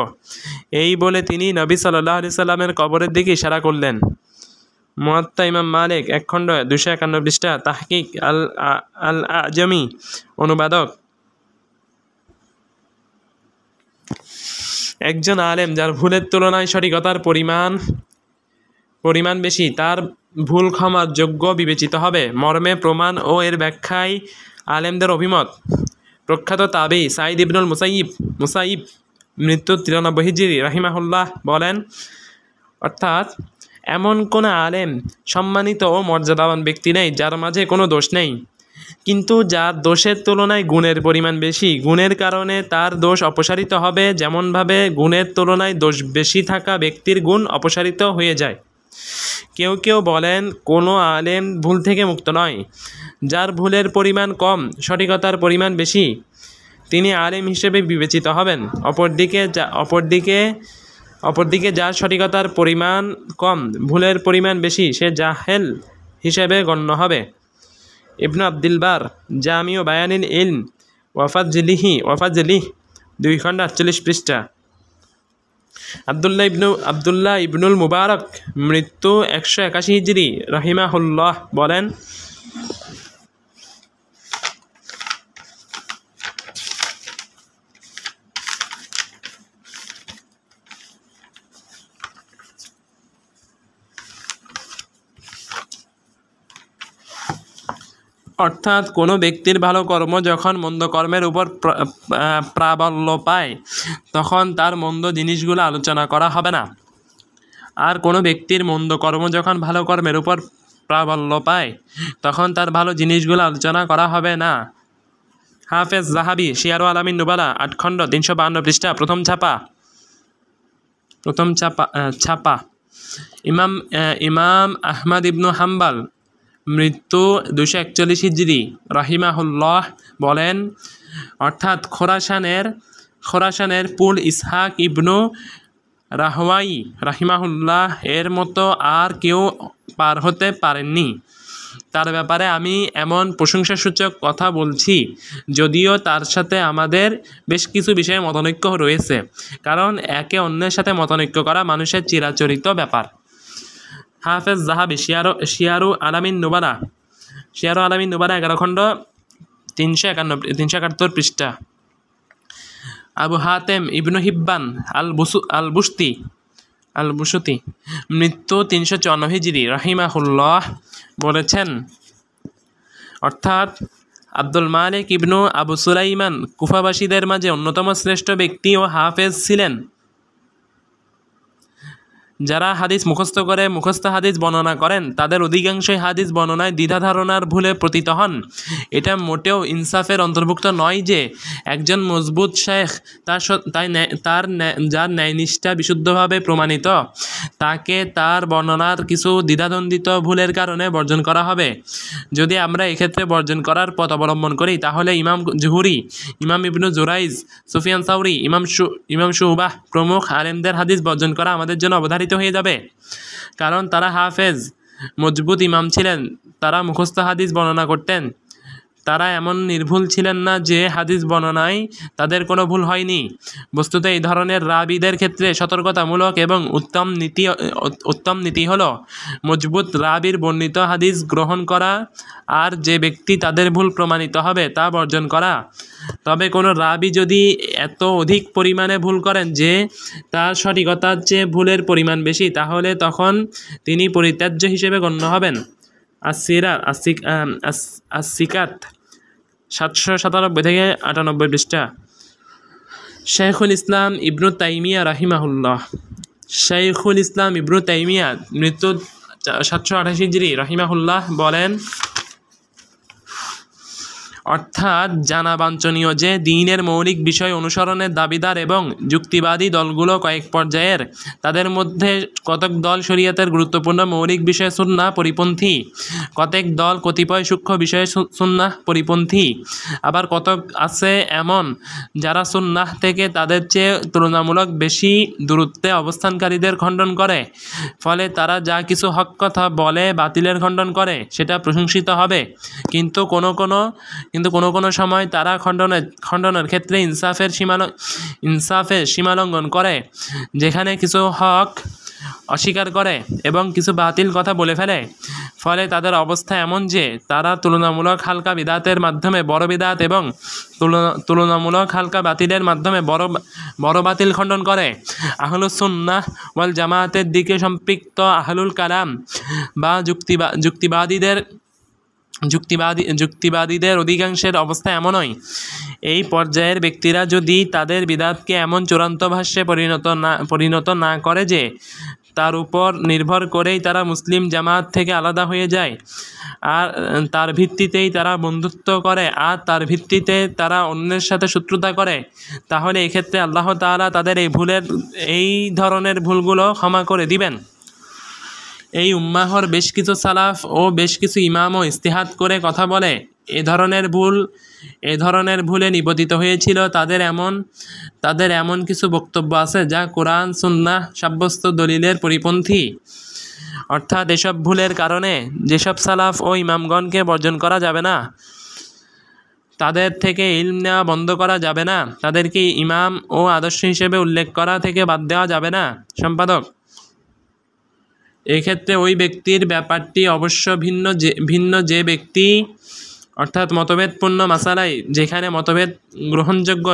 Speaker 1: এই বলে তিনি নবী সাল্লাল্লাহু আলাইহি সাল্লামের কবরের দিকে ইশারা করলেন। মুয়াত্তা ইমাম মালিক 1 খণ্ড 251 পৃষ্ঠা, তাহকিক আল আজমি, অনুবাদক। একজন আলেম যার ভুলের তুলনায় সঠিকতার পরিমাণ বেশি, তার ভুল ক্ষমার যোগ্য বিবেচিত হবে। মর্মে প্রমাণ ও এর ব্যাখ্যায় আলেমদের অভিমত। প্রখ্যাত তাবী সাঈদ ইবনুল মুসাইয়িব মৃত্যু 93 হিজরি রাহিমাহুল্লাহ বলেন, অর্থাৎ এমন কোন আলেম, সম্মানিত ও মর্যাদাবান ব্যক্তি নেই যার মাঝে কোনো দোষ নেই, কিন্তু যার দোষের তুলনায় গুণের পরিমাণ বেশি, গুণের কারণে তার দোষ অপসারিত হবে, যেমনভাবে গুণের তুলনায় দোষ বেশি থাকা ব্যক্তির গুণ অপসারিত হয়ে যায়। কেউ বলেন কোনো আলেম ভুল থেকে মুক্ত নয়। যার ভুলের পরিমাণ কম, সঠিকতার পরিমাণ বেশি, তিনি আলেম হিসেবে বিবেচিত হবেন। অপরদিকে যার সঠিকতার পরিমাণ কম, ভুলের পরিমাণ বেশি, সে জাহেল হিসেবে গণ্য হবে। ইবনু আব্দুল বার, জামিউ বায়ানিল ইলম ওয়াফাজলিহ 2 খণ্ড 48 পৃষ্ঠা। আব্দুল্লাহ ইবনুল মুবারক মৃত্যু 181 হিজরি রাহিমাহুল্লাহ বলেন, অর্থাৎ কোনো ব্যক্তির ভালো কর্ম যখন মন্দ কর্মের উপর প্রাবল্য পায়, তখন তার মন্দ জিনিসগুলো আলোচনা করা হবে না। আর কোনো ব্যক্তির মন্দ কর্ম যখন ভালো কর্মের উপর প্রাবল্য পায়, তখন তার ভালো জিনিসগুলো আলোচনা করা হবে না। হাফেজ যাহাবি শিয়ারু আলামিন নুবালা 8 খণ্ড 352 পৃষ্ঠা, প্রথম ছাপা। ইমাম আহমদ ইবনু হাম্বাল মৃত্যু 241 হিজরি রাহিমাহুল্লাহ বলেন, অর্থাৎ খোরাসানের পুল ইসহাক ইবনু রাহওয়াই রাহিমাহুল্লাহ এর মতো আর কেউ পার হতে পারেননি। তার ব্যাপারে আমি এমন প্রশংসাসূচক কথা বলছি, যদিও তার সাথে আমাদের বেশ কিছু বিষয়ে মতানৈক্য রয়েছে, কারণ একে অন্যের সাথে মতানৈক্য করা মানুষের চিরাচরিত ব্যাপার। হাফেজ যাহাবি শিয়ারু আলামিন নুবালা 11 খণ্ড 371 পৃষ্ঠা। আবু হাতেম ইবনু হিব্বান আল বুসুতি মৃত্যু 354 হিজরি রাহিমাহুল্লাহ বলেছেন, অর্থাৎ আব্দুল মালিক ইবনু আবু সুলাইমান কুফাবাসীদের মাঝে অন্যতম শ্রেষ্ঠ ব্যক্তি ও হাফেজ ছিলেন। যারা হাদিস মুখস্থ হাদিস বর্ণনা করেন তাদের অধিকাংশই হাদিস বর্ণনায় দ্বিধা ধারণার ভুলে পতিত হন। এটা মোটেও ইনসাফের অন্তর্ভুক্ত নয় যে একজন মজবুত শেখ যার ন্যায়নিষ্ঠা বিশুদ্ধভাবে প্রমাণিত তাকে তার বর্ণনার কিছু দ্বিধাদ্বন্দ্বিত ভুলের কারণে বর্জন করা হবে। যদি আমরা এক্ষেত্রে বর্জন করার পথ অবলম্বন করি তাহলে ইমাম জুহুরি, ইমাম ইবনু জুরাইজ, সুফিয়ান সাউরি, ইমাম শুবাহ প্রমুখ আলেমদের হাদিস বর্জন করা আমাদের জন্য অবধারিত হয়ে যাবে, কারণ তারা হাফেজ মজবুত ইমাম ছিলেন, তারা মুখস্থ হাদিস বর্ণনা করতেন, তারা এমন নির্ভুল ছিলেন না যে হাদিস বর্ণনায় তাদের কোনো ভুল হয়নি। বস্তুত এই ধরনের রাবিদের ক্ষেত্রে সতর্কতামূলক এবং উত্তম নীতি হলো মজবুত রাবির বর্ণিত হাদিস গ্রহণ করা আর যে ব্যক্তি তাদের ভুল প্রমাণিত হবে তা বর্জন করা। তবে কোনো রাবি যদি এত অধিক পরিমাণে ভুল করেন যে তার সঠিকতার চেয়ে ভুলের পরিমাণ বেশি, তাহলে তখন তিনি পরিত্যাজ্য হিসেবে গণ্য হবেন। আসিকাত 797 থেকে 98 পৃষ্ঠা। শাইখুল ইসলাম ইবনু তাইমিয়া রাহিমাহুল্লাহ, শাইখুল ইসলাম ইবনু তাইমিয়া মৃত্যু 728 হিজরি রাহিমাহুল্লাহ বলেন, অর্থাৎ জানা বাঞ্ছনীয় যে দ্বীনের মৌলিক বিষয় অনুসরণের দাবিদার এবং যুক্তিবাদী দলগুলো কয়েক পর্যায়ের। তাদের মধ্যে কতক দল শরীয়তের গুরুত্বপূর্ণ মৌলিক বিষয়ে সুন্নাহ পরিপন্থী, কতক দল কতিপয় সূক্ষ্ম বিষয়ে সুন্নাহ পরিপন্থী, আবার কতক আছে এমন যারা সুন্নাহ থেকে তাদের চেয়ে তুলনামূলক বেশি দূরত্বে অবস্থানকারীদের খণ্ডন করে। ফলে তারা যা কিছু হক কথা বলে বাতিলের খণ্ডন করে সেটা প্রশংসিত হবে, কিন্তু কোনো কোনো সময় তারা খণ্ডনের ক্ষেত্রে ইনসাফের সীমালঙ্ঘন করে, যেখানে কিছু হক অস্বীকার করে এবং কিছু বাতিল কথা বলে ফেলে। ফলে তাদের অবস্থা এমন যে তারা তুলনামূলক হালকা বিদাতের মাধ্যমে বড় বিদাত এবং তুলনামূলক হালকা বাতিলের মাধ্যমে বড় বাতিল খণ্ডন করে। আহলুস সুন্নাহ ওয়াল জামায়াতের দিকে সম্পৃক্ত আহলুল কালাম বা যুক্তিবাদীদের অধিকাংশের অবস্থা এমনই। এই পর্যায়ের ব্যক্তিরা যদি তাদের বিদাতকে এমন চূড়ান্ত ভাষ্যে পরিণত না করে যে তার উপর নির্ভর করেই তারা মুসলিম জামাত থেকে আলাদা হয়ে যায়, আর তার ভিত্তিতেই তারা বন্ধুত্ব করে, আর তার ভিত্তিতে তারা অন্যের সাথে শত্রুতা করে, তাহলে এক্ষেত্রে আল্লাহ তাআলা তাদের এই ধরনের ভুলগুলো ক্ষমা করে দিবেন। এই উম্মাহর বেশ কিছু সালাফ ও বেশ কিছু ইমামও ইস্তিহাদ করে কথা বলে এ ধরনের ভুলে নিপতিত হয়েছিল। তাদের এমন কিছু বক্তব্য আছে যা কোরআন সুন্নাহ সাব্যস্ত দলিলের পরিপন্থী। অর্থাৎ এসব ভুলের কারণে যেসব সালাফ ও ইমামগণকে বর্জন করা যাবে না, তাদের থেকে ইলম নেওয়া বন্ধ করা যাবে না, তাদেরকে ইমাম ও আদর্শ হিসেবে উল্লেখ করা থেকে বাদ দেওয়া যাবে না। সম্পাদক, এক্ষেত্রে ওই ব্যক্তির ব্যাপারটি অবশ্য ভিন্ন যে ব্যক্তি অর্থাৎ মতভেদপূর্ণ মাসালায়, যেখানে মতভেদ গ্রহণযোগ্য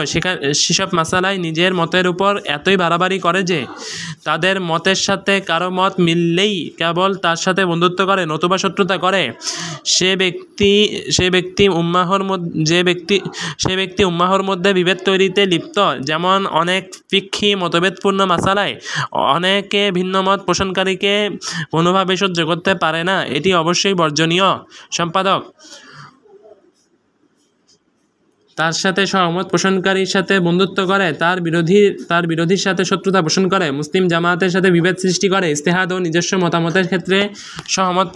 Speaker 1: সেসব মাসালায় নিজের মতের উপর এতই বাড়াবাড়ি করে যে তাদের মতের সাথে কারো মত মিললেই কেবল তার সাথে বন্ধুত্ব করে নতুবা শত্রুতা করে, সে ব্যক্তি উম্মাহর মধ্যে বিভেদ তৈরিতে লিপ্ত। যেমন অনেক ফিকহি মতভেদপূর্ণ মাসালায় অনেকে ভিন্ন মত পোষণকারীকে কোনোভাবে সহ্য করতে পারে না, এটি অবশ্যই বর্জনীয়। সম্পাদক, তার সাথে সহমত পোষণকারীর সাথে বন্ধুত্ব করে, তার বিরোধীর সাথে শত্রুতা পোষণ করে, মুসলিম জামায়াতের সাথে বিভেদ সৃষ্টি করে, ইজতিহাদ ও নিজস্ব মতামতের ক্ষেত্রে সহমত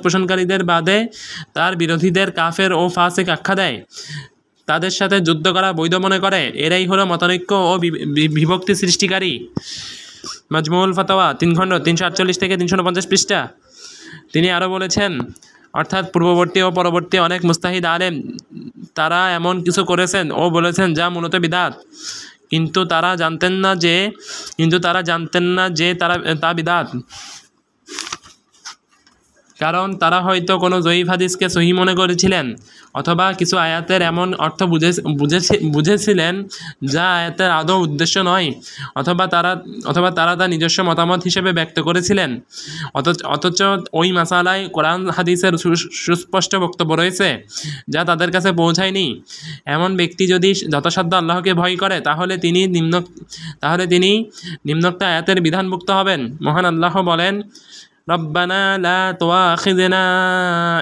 Speaker 1: পোষণকারীদের বাদে তার বিরোধীদের কাফের ও ফাসিক আখ্যা দেয়, তাদের সাথে যুদ্ধ করা বৈধ মনে করে, এরাই হলো মতানৈক্য ও বিভক্তি সৃষ্টিকারী। মাজমুউল ফাতাওয়া 3 খণ্ড 348 থেকে 349 পৃষ্ঠা। তিনি আরও বলেছেন, অর্থাৎ পূর্ববর্তী ও পরবর্তী অনেক মুস্তাহিদ আলেম তারা এমন কিছু করেছেন ও বলেছেন যা মূলত বিদআত, কিন্তু তারা জানতেন না যে তা বিদআত। কারণ তারা হয়তো কোনো জয়ীফ হাদিসকে সহি মনে করেছিলেন, অথবা কিছু আয়াতের এমন অর্থ বুঝেছিলেন যা আয়াতের আদৌ উদ্দেশ্য নয়, অথবা তারা তা নিজস্ব মতামত হিসেবে ব্যক্ত করেছিলেন। অথচ ওই মাসালায় কোরআন হাদিসের সুস্পষ্ট বক্তব্য রয়েছে যা তাদের কাছে পৌঁছায়নি। এমন ব্যক্তি যদি যথাসাধ্য আল্লাহকে ভয় করে তাহলে তিনি নিম্নোক্ত আয়াতের বিধানভুক্ত হবেন। মহান আল্লাহ বলেন, রব্বানা লা তুআখিযনা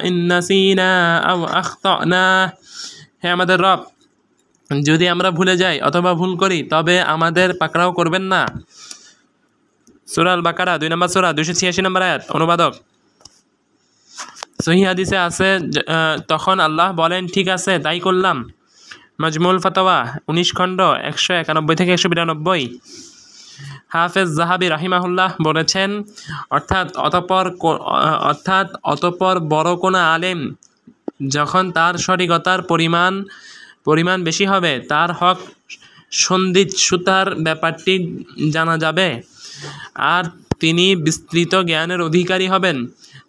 Speaker 1: ইন নাসিনা আও আখতানা, হে আমাদের রব, যদি আমরা ভুলে যাই অথবা ভুল করি তবে আমাদের পাকড়াও করবেন না। সূরা আল বাকারা 2 নম্বর সূরা 286 নম্বর আয়াত। অনুবাদক, সহিহ হাদিসে আছে, তখন আল্লাহ বলেন, ঠিক আছে, তাই করলাম। মাজমুল ফাতাওয়া 19 খণ্ড 191 থেকে 192। হাফেজ জাহাবি রাহিমাহুল্লাহ বলেছেন, অতঃপর বড় কোনো আলেম যখন তার সঠিকতার পরিমাণ বেশি হবে, তার হক সন্দিচ্ছুতার ব্যাপারটি জানা যাবে, আর তিনি বিস্তৃত জ্ঞানের অধিকারী হবেন,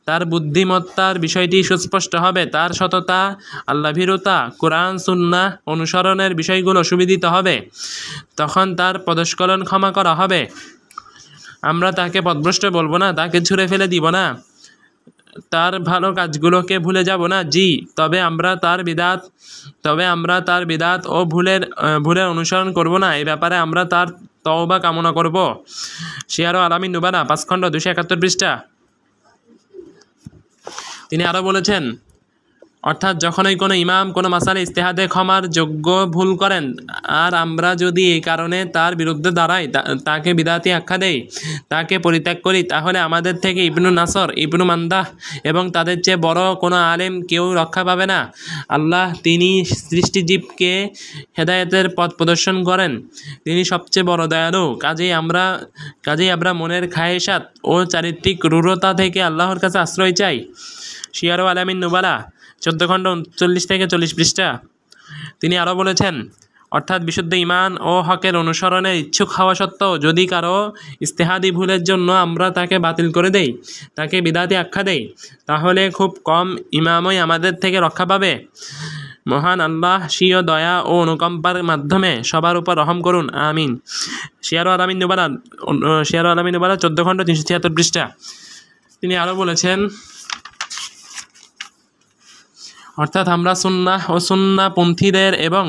Speaker 1: তার বুদ্ধিমত্তার বিষয়টি সুস্পষ্ট হবে, তার সততা, আল্লাহভীরুতা, কোরআন সুন্নাহ অনুসরণের বিষয়গুলো সুবিদিত হবে, তখন তার পদস্খলন ক্ষমা করা হবে। আমরা তাকে পথভ্রষ্ট বলবো না, তাকে ছুঁড়ে ফেলে দিব না, তার ভালো কাজগুলোকে ভুলে যাব না। জি, তবে আমরা তার বিদাত ও ভুলের অনুসরণ করব না। এই ব্যাপারে আমরা তার তওবা কামনা করব। শিয়ার আলামিন নুবালা 5 খণ্ড 271 পৃষ্ঠা। তিনি আরও বলেছেন, অর্থাৎ যখনই কোনো ইমাম কোনো মাসালে ইজতিহাদে ক্ষমার যোগ্য ভুল করেন আর আমরা যদি এই কারণে তার বিরুদ্ধে দাঁড়াই, তাকে বিদাতি আখ্যা দেই, তাকে পরিত্যাগ করি, তাহলে আমাদের থেকে ইবনু নাসর, ইবনু মান্দাহ এবং তাদের চেয়ে বড় কোনো আলেম কেউ রক্ষা পাবে না। আল্লাহ, তিনি সৃষ্টিজীবকে হেদায়েতের পথ প্রদর্শন করেন, তিনি সবচেয়ে বড় দয়ালু। কাজেই আমরা মনের খায়েশাত ও চারিত্রিক রূঢ়তা থেকে আল্লাহর কাছে আশ্রয় চাই। শিয়ার আলামিন নুবালা 14 খণ্ড 39 থেকে 40 পৃষ্ঠা। তিনি আরও বলেছেন, অর্থাৎ বিশুদ্ধ ঈমান ও হকের অনুসরণের ইচ্ছুক হওয়া সত্ত্বেও যদি কারো ইজতিহাদি ভুলের জন্য আমরা তাকে বাতিল করে দেই, তাকে বিদাতি আখ্যা দেই, তাহলে খুব কম ইমামই আমাদের থেকে রক্ষা পাবে। মহান আল্লাহ স্বীয় দয়া ও অনুকম্পার মাধ্যমে সবার উপর রহম করুন, আমিন। শিয়ার আলামিন নুবালা 14 খণ্ড 376 পৃষ্ঠা। তিনি আরও বলেছেন, অর্থাৎ আমরা সুন্নাহ ও সুন্নাহপন্থীদের এবং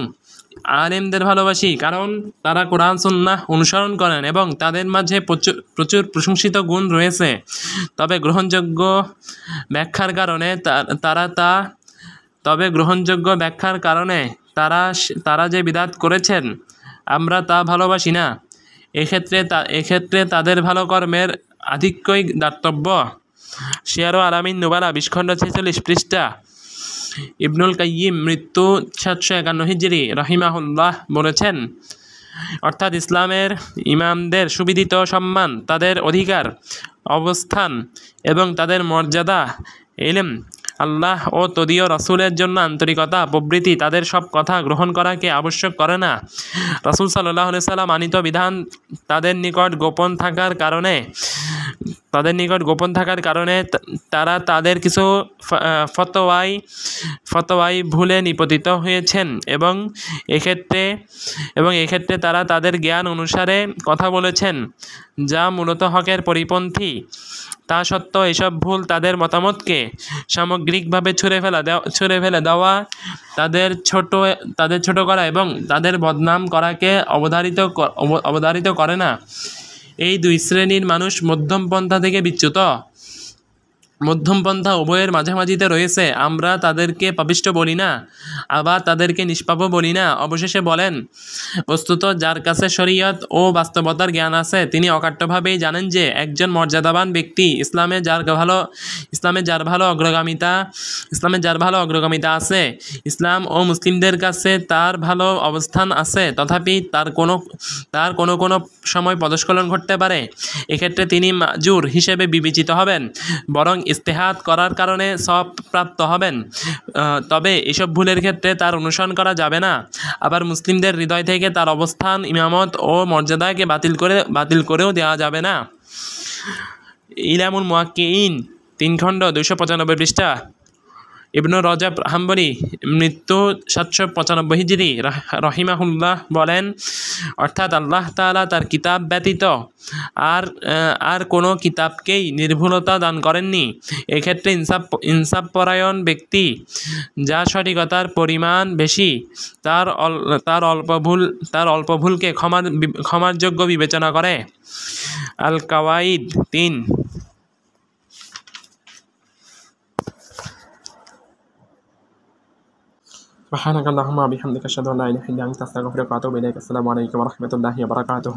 Speaker 1: আলেমদের ভালোবাসি, কারণ তারা কোরআন সুন্নাহ অনুসরণ করেন এবং তাদের মাঝে প্রচুর প্রশংসিত গুণ রয়েছে। তবে গ্রহণযোগ্য ব্যাখ্যার কারণে তারা যে বিদআত করেছেন আমরা তা ভালোবাসি না। এক্ষেত্রে তাদের ভালো কর্মের আধিক্যই দাতব্য। শিয়ার আলামিন নুবালা 20 খণ্ড 46 পৃষ্ঠা। ইবনুল কাইয়িম মৃত্যু 751 হিজরি রাহিমাহুল্লাহ বলেছেন, অর্থাৎ ইসলামের ইমামদের সুবিদিত সম্মান, তাদের অধিকার, অবস্থান এবং তাদের মর্যাদা, ইলম, আল্লাহ ও তদীয় রাসূলের জন্য আন্তরিকতা প্রভৃতি তাদের সব কথা গ্রহণ করাকে আবশ্যক করে না। রাসূল সাল্লাল্লাহু আলাইহি সাল্লাম আনিত বিধান তাদের নিকট গোপন থাকার কারণে তারা তাদের কিছু ফতোয়ায় ভুলে নিপতিত হয়েছেন এবং এক্ষেত্রে তারা তাদের জ্ঞান অনুসারে কথা বলেছেন যা মূলত হকের পরিপন্থী। তা সত্ত্বেও এসব ভুল তাদের মতামতকে সামগ্রিকভাবে ছুঁড়ে ফেলে দেওয়া, তাদের ছোট করা এবং তাদের বদনাম করাকে অবধারিত করে না। এই দুই শ্রেণীর মানুষ মধ্যমপন্থা থেকে বিচ্যুত। মধ্যমপন্থা উভয়ের মাঝামাঝিতে রয়েছে। আমরা তাদেরকে পাপিষ্ঠ বলি না, আবার তাদেরকে নিষ্পাপও বলি না। অবশেষে বলেন, বস্তুত যার কাছে শরীয়ত ও বাস্তবতার জ্ঞান আছে তিনি অকাট্যভাবেই জানেন যে একজন মর্যাদাবান ব্যক্তি ইসলামে যার ভালো অগ্রগামিতা আছে, ইসলাম ও মুসলিমদের কাছে তার ভালো অবস্থান আছে, তথাপি তার কোনো সময় পদস্খলন ঘটতে পারে। এক্ষেত্রে তিনি মাজুর হিসেবে বিবেচিত হবেন, বরং ইজতিহাদ করার কারণে সওয়াব প্রাপ্ত হবেন। তবে এসব ভুলের ক্ষেত্রে তার অনুসরণ করা যাবে না। আবার মুসলিমদের হৃদয় থেকে তার অবস্থান, ইমামত ও মর্যাদাকে বাতিল করেও দেওয়া যাবে না। ইলামুল মুওয়াক্কিঈন 3 খণ্ড 295 পৃষ্ঠা। ইবনু রজব হাম্বলি মৃত্যু 795 হিজরি রহিমাহুল্লাহ বলেন, অর্থাৎ আল্লাহ তাআলা তার কিতাব ব্যতীত আর কোনো কিতাবকেই নির্ভুলতা দান করেননি। এক্ষেত্রে ইনসাফপরায়ণ ব্যক্তি যা সঠিকতার পরিমাণ বেশি তার অল্প ভুলকে ক্ষমার যোগ্য বিবেচনা করে। আল কাওয়াইদ 3। سبحانك اللهم وبحمدك أشهد أن لا إله إلا أنت أستغفرك وأتوب إليك. السلام عليكم ورحمة الله وبركاته.